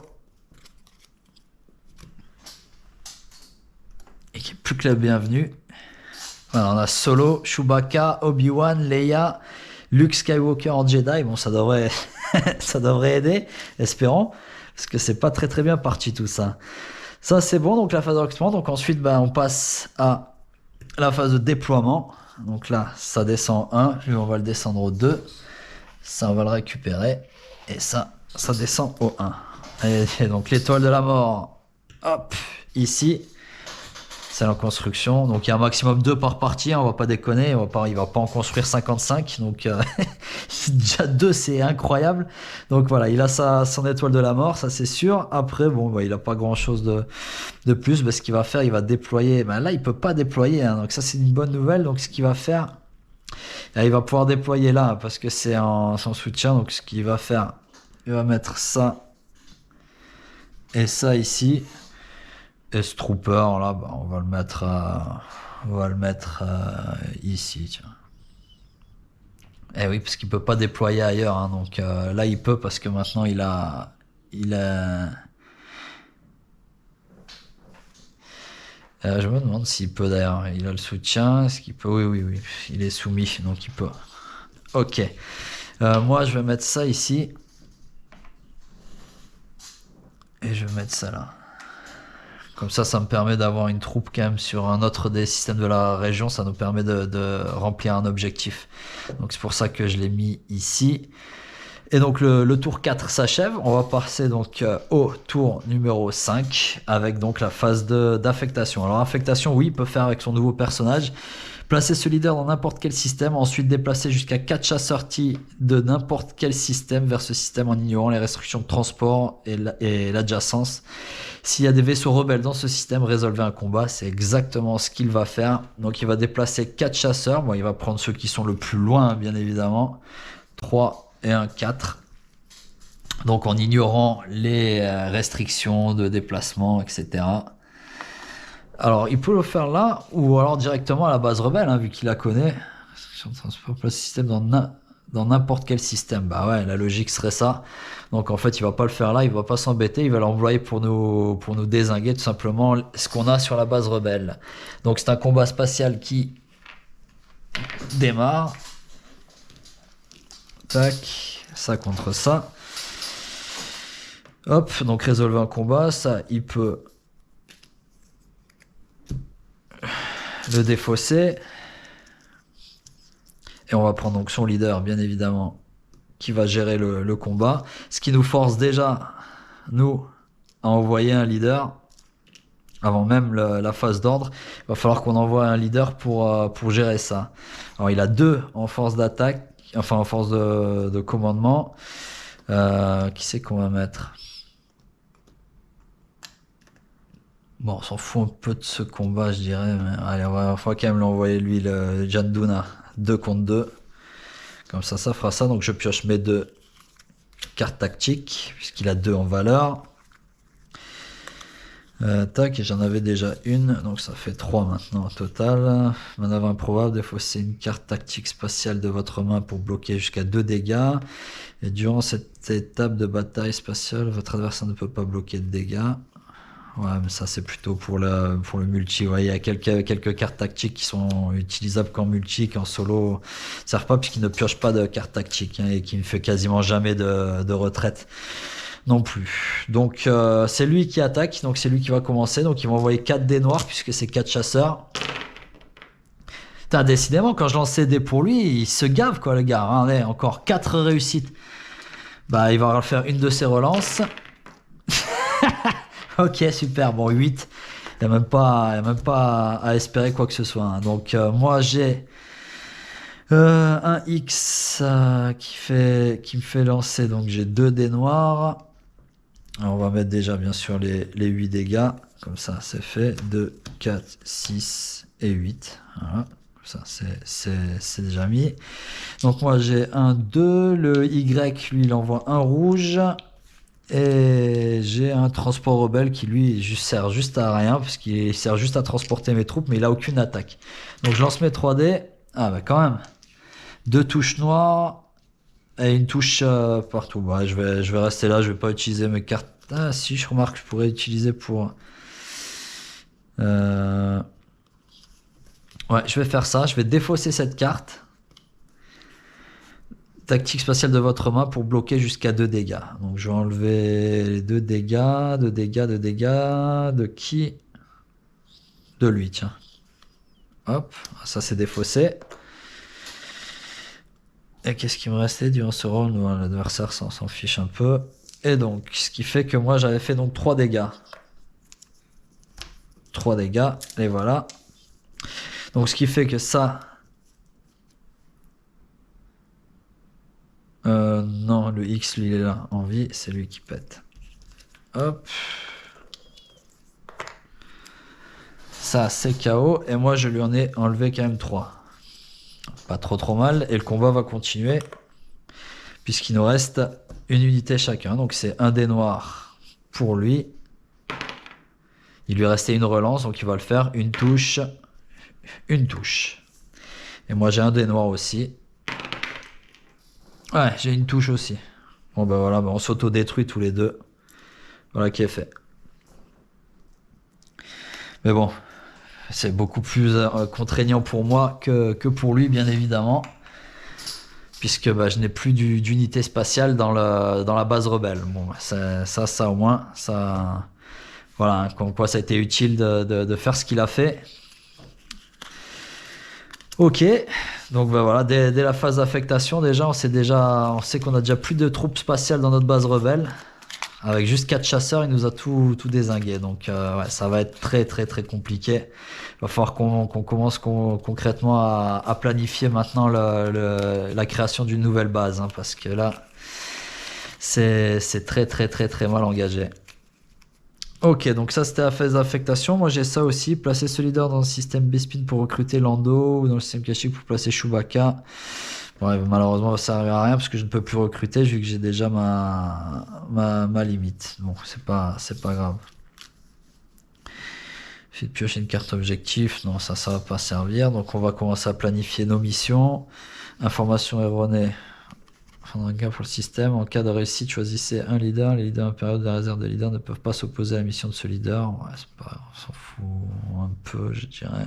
Et qui est plus que la bienvenue. Voilà, on a Solo, Chewbacca, Obi-Wan, Leia, Luke Skywalker en Jedi. Bon, ça devrait aider, espérons. Parce que c'est pas très bien parti tout ça. Ça, c'est bon, donc la phase de recrutement. Donc ensuite, on passe à la phase de déploiement. Donc là, ça descend 1. Lui, on va le descendre au 2. Ça, on va le récupérer. Et ça descend au 1. Et donc l'étoile de la mort, hop, ici. C'est en construction. Donc il y a un maximum 2 par partie, hein, on va pas déconner. Il va pas en construire 55. Donc déjà 2, c'est incroyable. Donc voilà, il a son étoile de la mort, ça c'est sûr. Après, bon, il a pas grand chose de plus. Ce qu'il va faire, il va déployer. Là, il peut pas déployer. Hein, donc ça, c'est une bonne nouvelle. Donc ce qu'il va faire, là, il va pouvoir déployer là parce que c'est en soutien. Donc ce qu'il va faire, il va mettre ça et ça ici. Et ce trooper là, bah, on va le mettre, ici, tiens. Eh oui, parce qu'il peut pas déployer ailleurs, hein, donc là il peut parce que maintenant il a. Je me demande s'il peut d'ailleurs. Il a le soutien. Est-ce qu'il peut? Oui, oui, oui. Il est soumis, donc il peut. Ok. Moi, je vais mettre ça ici. Et je vais mettre ça là. Comme ça me permet d'avoir une troupe quand même sur un autre des systèmes de la région. Ça nous permet de remplir un objectif. Donc c'est pour ça que je l'ai mis ici. Et donc le tour 4 s'achève. On va passer donc au tour numéro 5 avec donc la phase d'affectation. Alors affectation, oui, il peut faire avec son nouveau personnage. Placer ce leader dans n'importe quel système, ensuite déplacer jusqu'à 4 chasseurs de n'importe quel système vers ce système en ignorant les restrictions de transport et l'adjacence. S'il y a des vaisseaux rebelles dans ce système, résolvez un combat, c'est exactement ce qu'il va faire. Donc il va déplacer 4 chasseurs, bon, il va prendre ceux qui sont le plus loin bien évidemment. 3 et 1, 4. Donc en ignorant les restrictions de déplacement, etc. Alors, il peut le faire là, ou alors directement à la base rebelle, hein, vu qu'il la connaît. Transport place système dans n'importe quel système. Bah ouais, la logique serait ça. Donc en fait, il va pas le faire là, il va pas s'embêter, il va l'envoyer pour nous dézinguer tout simplement ce qu'on a sur la base rebelle. Donc c'est un combat spatial qui démarre. Tac, ça contre ça. Hop, donc résolver un combat, ça, il peut le défausser. Et on va prendre donc son leader, bien évidemment, qui va gérer le combat. Ce qui nous force déjà, nous, à envoyer un leader. Avant même la phase d'ordre, il va falloir qu'on envoie un leader pour gérer ça. Alors il a 2 en force d'attaque, enfin en force de commandement. Qui c'est qu'on va mettre? Bon, on s'en fout un peu de ce combat, je dirais. Mais allez, on va quand même l'envoyer lui, le Janduna. 2 contre 2. Comme ça fera ça. Donc je pioche mes 2 cartes tactiques, puisqu'il a 2 en valeur. Tac, et j'en avais déjà une, donc ça fait 3 maintenant au total. Manœuvre improbable, défausser une carte tactique spatiale de votre main pour bloquer jusqu'à 2 dégâts. Et durant cette étape de bataille spatiale, votre adversaire ne peut pas bloquer de dégâts. Ouais, mais ça c'est plutôt pour le multi. Ouais, il y a quelques cartes tactiques qui sont utilisables qu'en multi, qu'en solo. Ça ne sert pas puisqu'il ne pioche pas de cartes tactiques, hein, et qui ne fait quasiment jamais de retraite non plus. Donc c'est lui qui attaque, donc c'est lui qui va commencer. Donc il va envoyer 4 dés noirs puisque c'est 4 chasseurs. Putain, décidément, quand je lance des dés pour lui, il se gave quoi le gars. Hein. Allez, encore 4 réussites. Bah il va faire une de ses relances. Ok, super, bon 8. Il n'y a même pas à espérer quoi que ce soit. Hein. Donc moi j'ai un X qui me fait lancer, donc j'ai 2 dés noirs. Alors, on va mettre déjà bien sûr les 8 dégâts, comme ça c'est fait, 2, 4, 6 et 8, voilà, comme ça c'est déjà mis. Donc moi j'ai un 2, le Y lui il envoie un rouge, et j'ai un transport rebelle qui lui sert juste à rien, parce qu'il sert juste à transporter mes troupes, mais il a aucune attaque. Donc je lance mes 3D, ah bah quand même, 2 touches noires, et une touche partout. Bah, je vais rester là, je vais pas utiliser mes cartes. Ah si, je remarque que je pourrais utiliser pour... Ouais, je vais faire ça, je vais défausser cette carte. Tactique spatiale de votre main pour bloquer jusqu'à 2 dégâts. Donc je vais enlever les 2 dégâts, 2 dégâts, 2 dégâts. De qui? De lui, tiens. Hop, ça c'est défaussé. Et qu'est-ce qui me restait durant ce round? L'adversaire s'en fiche un peu. Et donc, ce qui fait que moi j'avais fait donc 3 dégâts. 3 dégâts, et voilà. Donc ce qui fait que ça... non, le X lui il est là, en vie, c'est lui qui pète. Hop. Ça c'est KO, et moi je lui en ai enlevé quand même 3. Pas trop mal, et le combat va continuer, puisqu'il nous reste une unité chacun. Donc c'est un dé noir pour lui. Il lui restait une relance, donc il va le faire. Une touche. Une touche. Et moi j'ai un dé noir aussi. Ouais, j'ai une touche aussi. Bon ben voilà, on s'auto-détruit tous les deux. Voilà qui est fait. Mais bon, c'est beaucoup plus contraignant pour moi que pour lui, bien évidemment. Puisque bah, je n'ai plus d'unité spatiale dans la base rebelle. Bon, ça au moins, ça... Voilà, comme quoi ça a été utile de faire ce qu'il a fait. Ok, donc bah voilà, dès la phase d'affectation, déjà, on sait qu'on a déjà plus de troupes spatiales dans notre base rebelle. Avec juste 4 chasseurs, il nous a tout dézingué. Donc ouais, ça va être très très très compliqué. Il va falloir qu'on commence concrètement à planifier maintenant la création d'une nouvelle base. Hein, parce que là, c'est très très très très mal engagé. Ok, donc ça c'était la phase d'affectation. Moi j'ai ça aussi. Placer ce leader dans le système Bespin pour recruter Lando ou dans le système Kashyyyk pour placer Chewbacca. Ouais, malheureusement, ça ne servira à rien parce que je ne peux plus recruter vu que j'ai déjà ma limite. Bon, c'est pas grave. J'ai de piocher une carte objectif. Non, ça va pas servir. Donc, on va commencer à planifier nos missions. Information erronée. Prendre un gars pour le système. En cas de réussite, choisissez un leader. Les leaders impériaux de la réserve de leaders ne peuvent pas s'opposer à la mission de ce leader. Ouais, c'est pas grave, on s'en fout un peu, je dirais.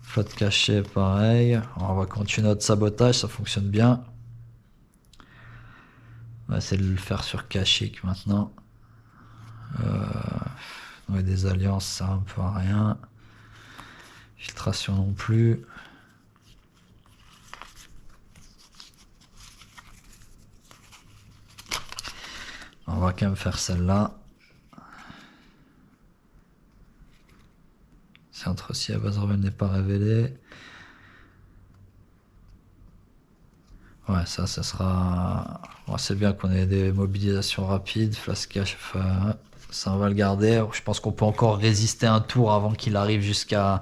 Flotte cachée, pareil. On va continuer notre sabotage, ça fonctionne bien. On va essayer de le faire sur Kashyyyk maintenant. Ouais, des alliances, ça sert un peu à rien. Filtration non plus. On va quand même faire celle-là. Centre si la base rebelle n'est pas révélée. Ouais, ça sera... Bon, c'est bien qu'on ait des mobilisations rapides. Flascache, ça on va le garder. Je pense qu'on peut encore résister un tour avant qu'il arrive jusqu'à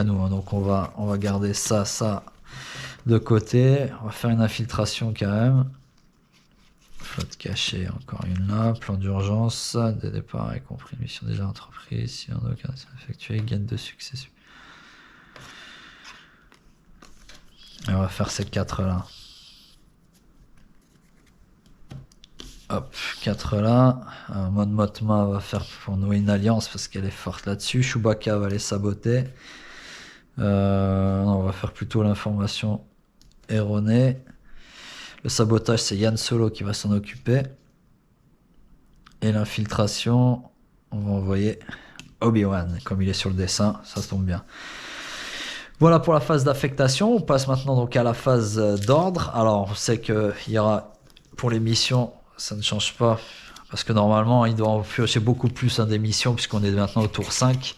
nous. Hein. Donc on va garder ça de côté. On va faire une infiltration quand même. Flotte cachée, encore une là. Plan d'urgence. Des départs y compris une mission déjà entreprise. Si on n'a aucun effectué, gagne de succès. Et on va faire ces 4 là. Hop, 4 là. Mon Mothma va faire pour nous une alliance parce qu'elle est forte là-dessus. Chewbacca va les saboter. On va faire plutôt l'information erronée. Le sabotage, c'est Yann Solo qui va s'en occuper. Et l'infiltration, on va envoyer Obi-Wan, comme il est sur le dessin, ça tombe bien. Voilà pour la phase d'affectation. On passe maintenant donc à la phase d'ordre. Alors, on sait qu'il y aura, pour les missions, ça ne change pas. Parce que normalement, il doit en piocher beaucoup plus des missions, puisqu'on est maintenant au tour 5.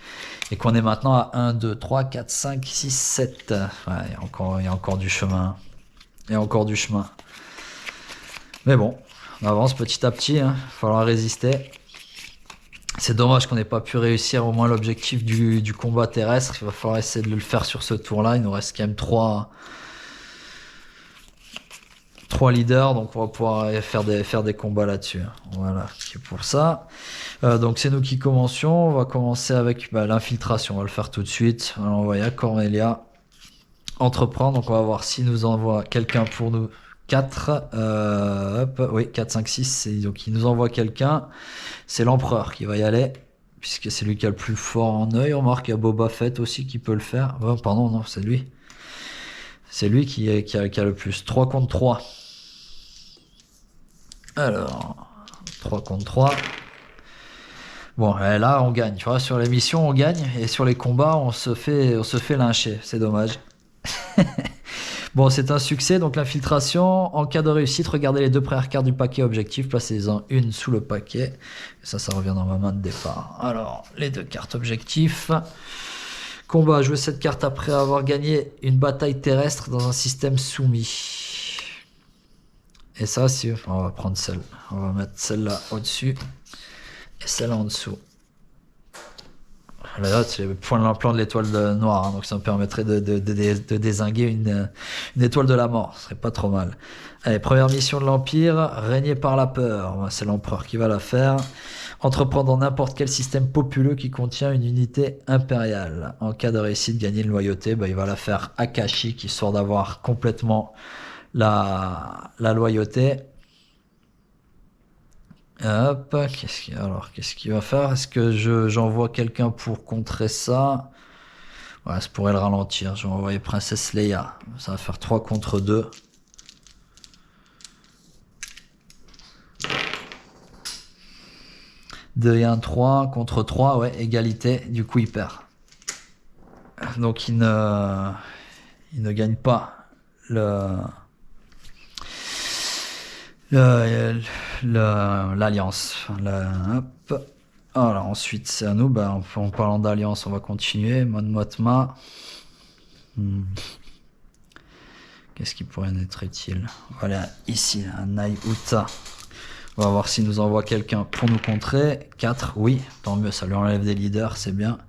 Et qu'on est maintenant à 1, 2, 3, 4, 5, 6, 7. Ouais, il y a encore du chemin. Il y a encore du chemin. Mais bon, on avance petit à petit. Il va falloir résister. C'est dommage qu'on n'ait pas pu réussir au moins l'objectif du combat terrestre. Il va falloir essayer de le faire sur ce tour-là. Il nous reste quand même 3 leaders, donc on va pouvoir faire des combats là-dessus. Voilà, c'est pour ça. Donc c'est nous qui commencions. On va commencer avec l'infiltration. On va le faire tout de suite. On va envoyer à Cornelia entreprendre. Donc on va voir s'il nous envoie quelqu'un pour nous. 4, oui, 4, 5, 6, donc il nous envoie quelqu'un, c'est l'empereur qui va y aller, puisque c'est lui qui a le plus fort en œil. On remarque qu'il y a Boba Fett aussi qui peut le faire. Oh, pardon, non, c'est lui. C'est lui qui a le plus. 3 contre 3. Alors, 3 contre 3. Bon, là, on gagne. Tu vois, sur les missions, on gagne, et sur les combats, on se fait lyncher. C'est dommage. Bon, c'est un succès, donc l'infiltration, en cas de réussite, regardez les 2 premières cartes du paquet objectif, placez-en une sous le paquet, et ça revient dans ma main de départ. Alors, les 2 cartes objectifs. Combat, jouer cette carte après avoir gagné une bataille terrestre dans un système soumis. Et ça, si on va prendre celle, on va mettre celle-là au-dessus, et celle-là en dessous. Là, c'est le plan de l'étoile noire, hein, donc ça me permettrait de dézinguer une étoile de la mort. Ce serait pas trop mal. Allez, première mission de l'Empire, régner par la peur. C'est l'empereur qui va la faire. Entreprendre dans n'importe quel système populeux qui contient une unité impériale. En cas de réussite, gagner une loyauté, bah, il va la faire akashique, histoire d'avoir complètement la loyauté. Hop, qu'est-ce qu'il va faire? Est-ce que j'envoie quelqu'un pour contrer ça? Ouais, ça pourrait le ralentir. Je vais envoyer Princesse Leia. Ça va faire 3 contre 2. Deux et 1, 3 contre 3, ouais, égalité. Du coup, il perd. Donc, il ne gagne pas l'alliance. Hop. Alors ensuite c'est à nous. Bah, en parlant d'alliance, on va continuer. Mon Mothma. Qu'est-ce qui pourrait être utile? Voilà, ici, un Nayuta. On va voir s'il nous envoie quelqu'un pour nous contrer. 4, oui, tant mieux, ça lui enlève des leaders, c'est bien.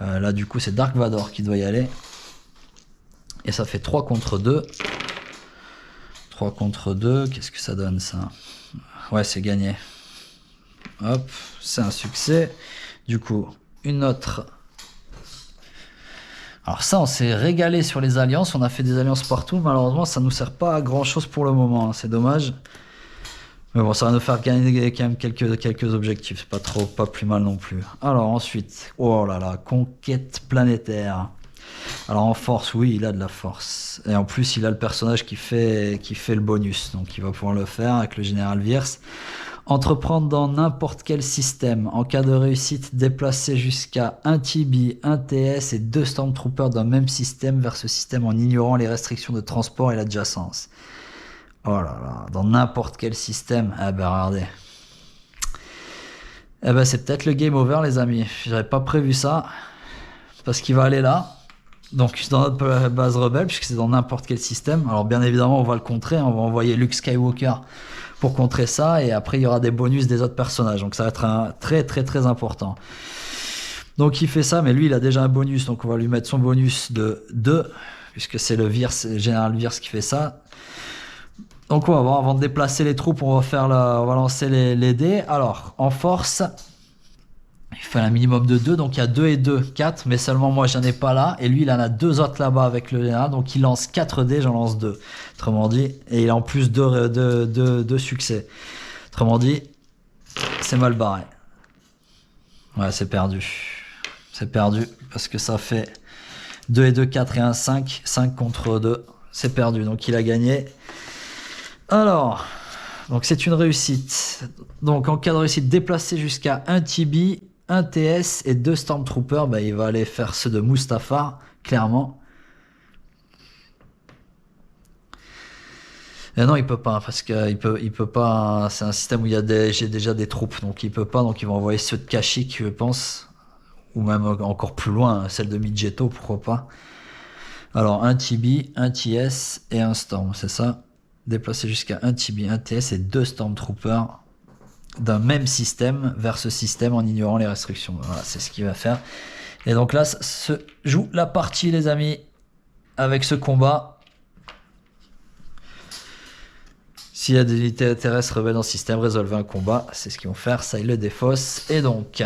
Là du coup c'est Dark Vador qui doit y aller. Et ça fait 3 contre 2. 3 contre 2, qu'est-ce que ça donne ça? Ouais, c'est gagné. Hop, c'est un succès. Du coup, une autre. Alors ça, on s'est régalé sur les alliances. On a fait des alliances partout. Malheureusement, ça nous sert pas à grand chose pour le moment. C'est dommage. Mais bon, ça va nous faire gagner quand même quelques objectifs. C'est pas plus mal non plus. Alors ensuite, oh là là, conquête planétaire. Alors en force, oui, il a de la force. Et en plus, il a le personnage qui fait le bonus. Donc il va pouvoir le faire avec le général Wirth. Entreprendre dans n'importe quel système. En cas de réussite, déplacer jusqu'à 1 Tibi, 1 TS et 2 Stormtroopers d'un même système vers ce système en ignorant les restrictions de transport et l'adjacence. Oh là là, dans n'importe quel système. Ah ben regardez. Eh ben c'est peut-être le game over les amis. J'avais pas prévu ça. Parce qu'il va aller là. Donc dans notre base rebelle, puisque c'est dans n'importe quel système. Alors bien évidemment on va le contrer, on va envoyer Luke Skywalker pour contrer ça, et après il y aura des bonus des autres personnages, donc ça va être un très important. Donc il fait ça, mais lui il a déjà un bonus, donc on va lui mettre son bonus de 2, puisque c'est le général Wirth qui fait ça. Donc on va voir, avant de déplacer les troupes, on va lancer les dés. Alors en force, il fait un minimum de 2, donc il y a 2 et 2, 4, mais seulement moi j'en ai pas là, et lui il en a 2 autres là-bas avec le général, donc il lance 4 dés, j'en lance 2, autrement dit, et il a en plus 2 succès. Autrement dit, c'est mal barré. Ouais, c'est perdu. C'est perdu, parce que ça fait 2 et 2, 4 et 1, 5, 5 contre 2, c'est perdu, donc il a gagné. Alors, donc c'est une réussite. Donc en cas de réussite, déplacer jusqu'à 1 Tibi, 1 TS et 2 Stormtroopers, bah, il va aller faire ceux de Mustafar, clairement. Et non, il peut pas, parce qu'il peut pas, c'est un système où j'ai déjà des troupes, donc il peut pas, donc il va envoyer ceux de Kashyyyk, je pense, ou même encore plus loin, celle de Midgetto, pourquoi pas. Alors, 1 Tibi, 1 TS et 1 Storm, c'est ça? Déplacer jusqu'à 1 Tibi, 1 TS et 2 Stormtroopers d'un même système vers ce système en ignorant les restrictions. Voilà, c'est ce qu'il va faire. Et donc là, se joue la partie, les amis, avec ce combat. S'il y a des unités terrestres rebelles dans le système, résolvez un combat. C'est ce qu'ils vont faire. Ça, il le défausse. Et donc,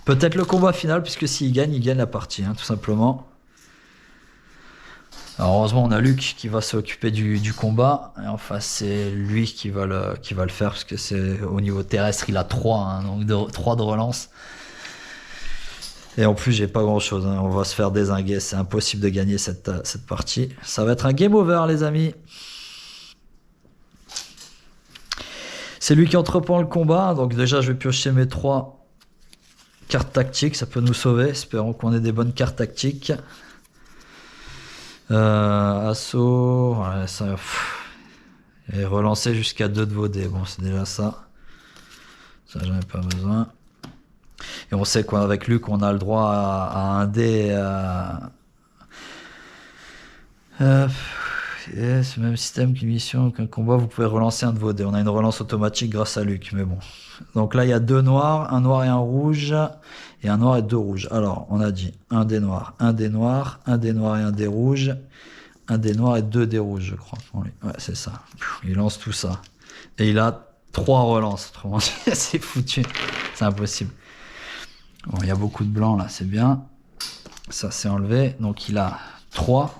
peut-être le combat final, puisque s'il gagne, il gagne la partie, hein, tout simplement. Alors heureusement on a Luke qui va s'occuper du combat, et enfin c'est lui qui va le faire, parce que c'est au niveau terrestre il a 3, hein, donc 3 de relance. Et en plus j'ai pas grand chose, hein, on va se faire dézinguer, c'est impossible de gagner cette partie. Ça va être un game over les amis. C'est lui qui entreprend le combat, donc déjà je vais piocher mes 3 cartes tactiques, ça peut nous sauver, espérons qu'on ait des bonnes cartes tactiques. Assaut, ouais, ça, et relancer jusqu'à 2 de vos dés, bon c'est déjà ça, j'en ai pas besoin. Et on sait qu'avec Luke on a le droit à un dé, Et ce même système qu'une mission, qu'un combat, vous pouvez relancer un de vos dés. On a une relance automatique grâce à Luc, mais bon. Donc là, il y a 2 noirs, un noir et un rouge, et un noir et 2 rouges. Alors, on a dit un dé noir, un dé noir, un dé noir et un dé rouge, un dé noir et 2 dés rouges, je crois. Ouais, c'est ça. Il lance tout ça. Et il a 3 relances, autrement dit, c'est foutu. C'est impossible. Bon, il y a beaucoup de blanc là, c'est bien. Ça, c'est enlevé. Donc, il a 3.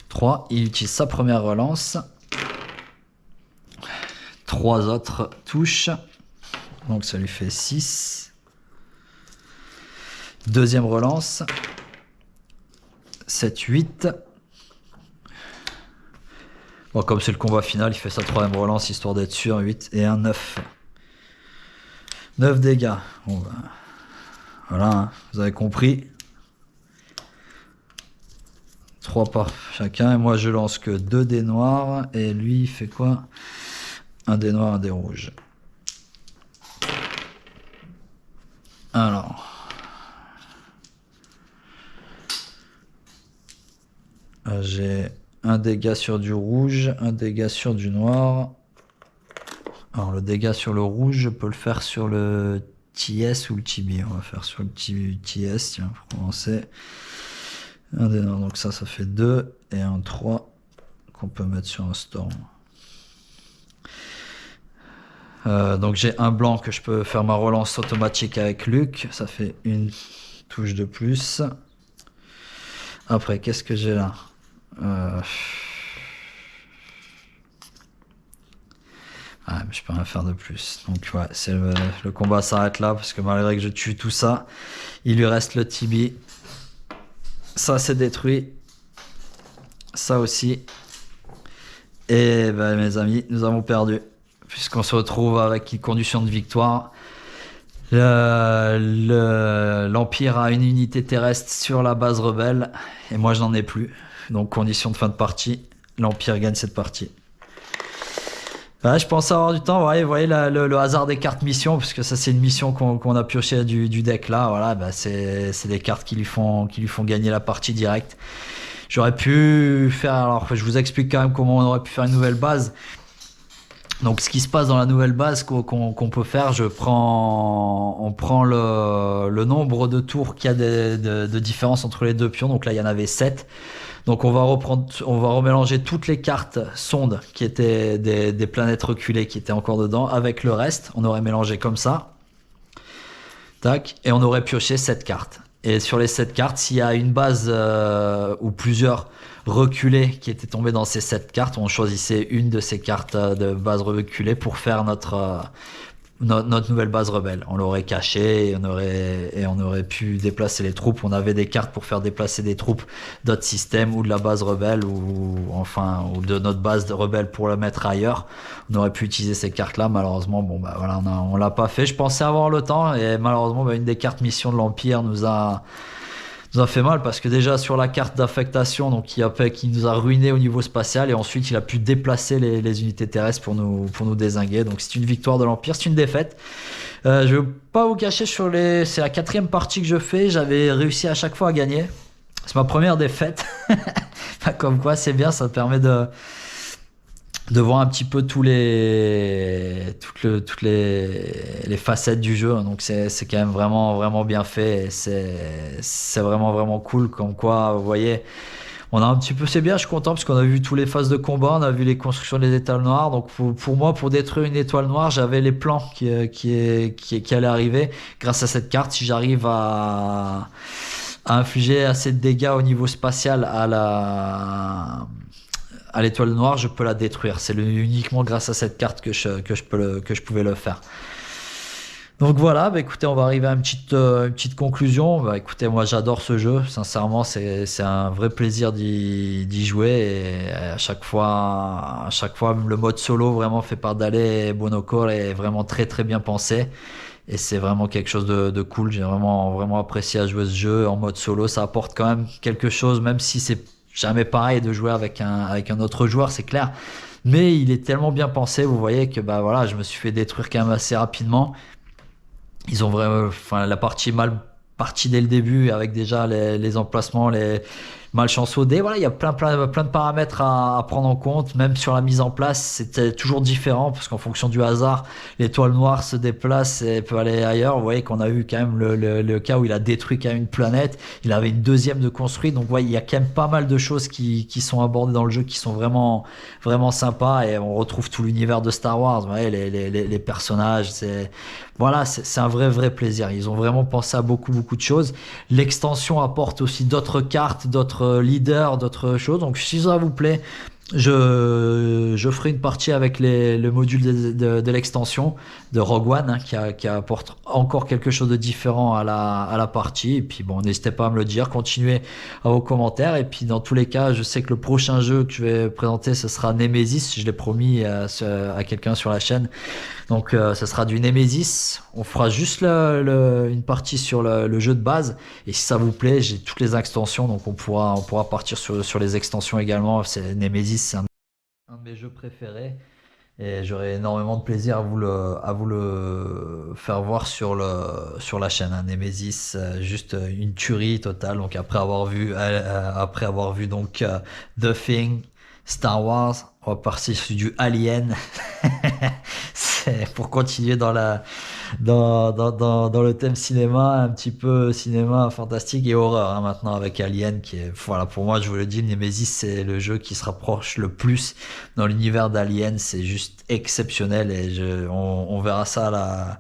3, il utilise sa première relance. 3 autres touches. Donc ça lui fait 6. Deuxième relance. 7, 8. Bon, comme c'est le combat final, il fait sa troisième relance histoire d'être sûr. 8 et 1, 9. 9 dégâts. Bon, ben, voilà, hein, vous avez compris. 3 par chacun, et moi je lance que 2 dés noirs, et lui il fait quoi? Un dé noir, un dé rouge. Alors. J'ai un dégât sur du rouge, un dégât sur du noir. Alors le dégât sur le rouge, je peux le faire sur le TS ou le Tibi. On va faire sur le TS, tiens, pour commencer. Un dé noir, donc ça fait 2 et un 3 qu'on peut mettre sur un storm. Donc j'ai un blanc que je peux faire ma relance automatique avec Luc, ça fait une touche de plus. Après, qu'est-ce que j'ai là? Ah, mais je peux rien faire de plus. Donc ouais, le combat s'arrête là, parce que malgré que je tue tout ça, il lui reste le Tibi. Ça c'est détruit. Ça aussi. Et ben mes amis, nous avons perdu. Puisqu'on se retrouve avec une condition de victoire. L'Empire a une unité terrestre sur la base rebelle. Et moi je n'en ai plus. Donc condition de fin de partie. L'Empire gagne cette partie. Ouais, je pense avoir du temps. Vous voyez le hasard des cartes mission. Parce que ça c'est une mission qu'on a pioché du deck là. Voilà, bah, c'est des cartes qui lui font gagner la partie directe. J'aurais pu faire... Alors je vous explique quand même comment on aurait pu faire une nouvelle base. Donc ce qui se passe dans la nouvelle base qu'on peut faire, on prend le nombre de tours qu'il y a de différence entre les deux pions. Donc là il y en avait 7. Donc on va remélanger toutes les cartes sondes qui étaient des planètes reculées qui étaient encore dedans avec le reste. On aurait mélangé comme ça. Tac. Et on aurait pioché 7 cartes. Et sur les 7 cartes, s'il y a une base ou plusieurs reculés qui étaient tombés dans ces 7 cartes, on choisissait une de ces cartes de base reculée pour faire notre nouvelle base rebelle. On l'aurait cachée et on aurait pu déplacer les troupes. On avait des cartes pour faire déplacer des troupes d'autres systèmes ou de la base rebelle ou de notre base de rebelle pour la mettre ailleurs. On aurait pu utiliser ces cartes-là. Malheureusement, bon bah voilà, on l'a pas fait. Je pensais avoir le temps et malheureusement, bah, une des cartes mission de l'Empire nous a fait mal parce que déjà sur la carte d'affectation, donc qui nous a ruiné au niveau spatial, et ensuite il a pu déplacer les unités terrestres pour nous dézinguer. Donc c'est une victoire de l'Empire, c'est une défaite. Je vais pas vous cacher, c'est la 4e partie que je fais, j'avais réussi à chaque fois à gagner. C'est ma première défaite. Comme quoi c'est bien, ça te permet de voir un petit peu toutes les facettes du jeu. Donc c'est quand même vraiment vraiment bien fait, et c'est vraiment vraiment cool. Comme quoi, vous voyez, on a un petit peu, c'est bien, je suis content parce qu'on a vu toutes les phases de combat, on a vu les constructions des étoiles noires. Donc pour moi, pour détruire une étoile noire, j'avais les plans qui allaient arriver grâce à cette carte. Si j'arrive à infliger assez de dégâts au niveau spatial à l'étoile noire, je peux la détruire. C'est uniquement grâce à cette carte que je pouvais le faire. Donc voilà, bah écoutez, on va arriver à une petite conclusion. Bah écoutez, moi j'adore ce jeu, sincèrement, c'est un vrai plaisir d'y jouer, et à chaque fois, le mode solo vraiment fait par Dale et Bonocore est vraiment très très bien pensé. Et c'est vraiment quelque chose de cool. J'ai vraiment vraiment apprécié à jouer ce jeu en mode solo. Ça apporte quand même quelque chose, même si c'est jamais pareil de jouer avec un autre joueur, c'est clair. Mais il est tellement bien pensé, vous voyez que bah voilà, je me suis fait détruire quand même assez rapidement. Ils ont vraiment, enfin la partie mal partie dès le début avec déjà les emplacements, les malchance au dé. Voilà, il y a plein de paramètres à prendre en compte. Même sur la mise en place, c'était toujours différent parce qu'en fonction du hasard, l'étoile noire se déplace et peut aller ailleurs. Vous voyez qu'on a eu quand même le cas où il a détruit quand même une planète. Il avait une deuxième de construit. Donc, ouais, il y a quand même pas mal de choses qui sont abordées dans le jeu qui sont vraiment sympas et on retrouve tout l'univers de Star Wars. Vous voyez, les personnages, voilà, c'est un vrai plaisir. Ils ont vraiment pensé à beaucoup de choses. L'extension apporte aussi d'autres cartes, d'autres leaders, d'autres choses. Donc si ça vous plaît, je ferai une partie avec le module de l'extension de Rogue One qui apporte encore quelque chose de différent à la partie. Et puis bon, n'hésitez pas à me le dire, continuez à vos commentaires. Et puis dans tous les cas, je sais que le prochain jeu que je vais présenter, ce sera Nemesis. Je l'ai promis à quelqu'un sur la chaîne. Donc ça sera du Nemesis. On fera juste une partie sur le jeu de base. Et si ça vous plaît, j'ai toutes les extensions. Donc on pourra partir sur les extensions également. C'est Nemesis, c'est un de mes jeux préférés. Et j'aurai énormément de plaisir à vous le faire voir sur la chaîne. Hein. Nemesis, juste une tuerie totale. Donc après avoir vu donc The Thing, Star Wars, on va partir sur du Alien. C'est pour continuer dans le thème cinéma, un petit peu cinéma fantastique et horreur hein, maintenant avec Alien qui est, voilà, pour moi, je vous le dis, Nemesis, c'est le jeu qui se rapproche le plus dans l'univers d'Alien. C'est juste exceptionnel et on verra ça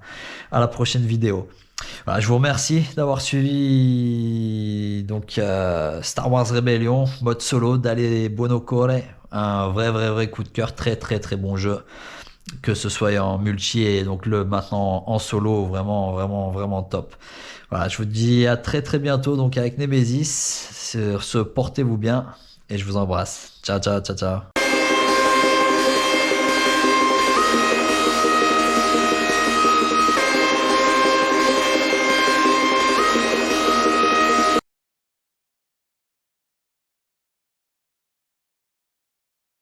à la prochaine vidéo. Voilà, je vous remercie d'avoir suivi donc Star Wars Rebellion, mode solo, d'aller Buono Core, un vrai coup de cœur, très bon jeu, que ce soit en multi et donc le maintenant en solo, vraiment top. Voilà, je vous dis à très bientôt donc avec Nemesis. Sur ce, portez-vous bien et je vous embrasse. Ciao.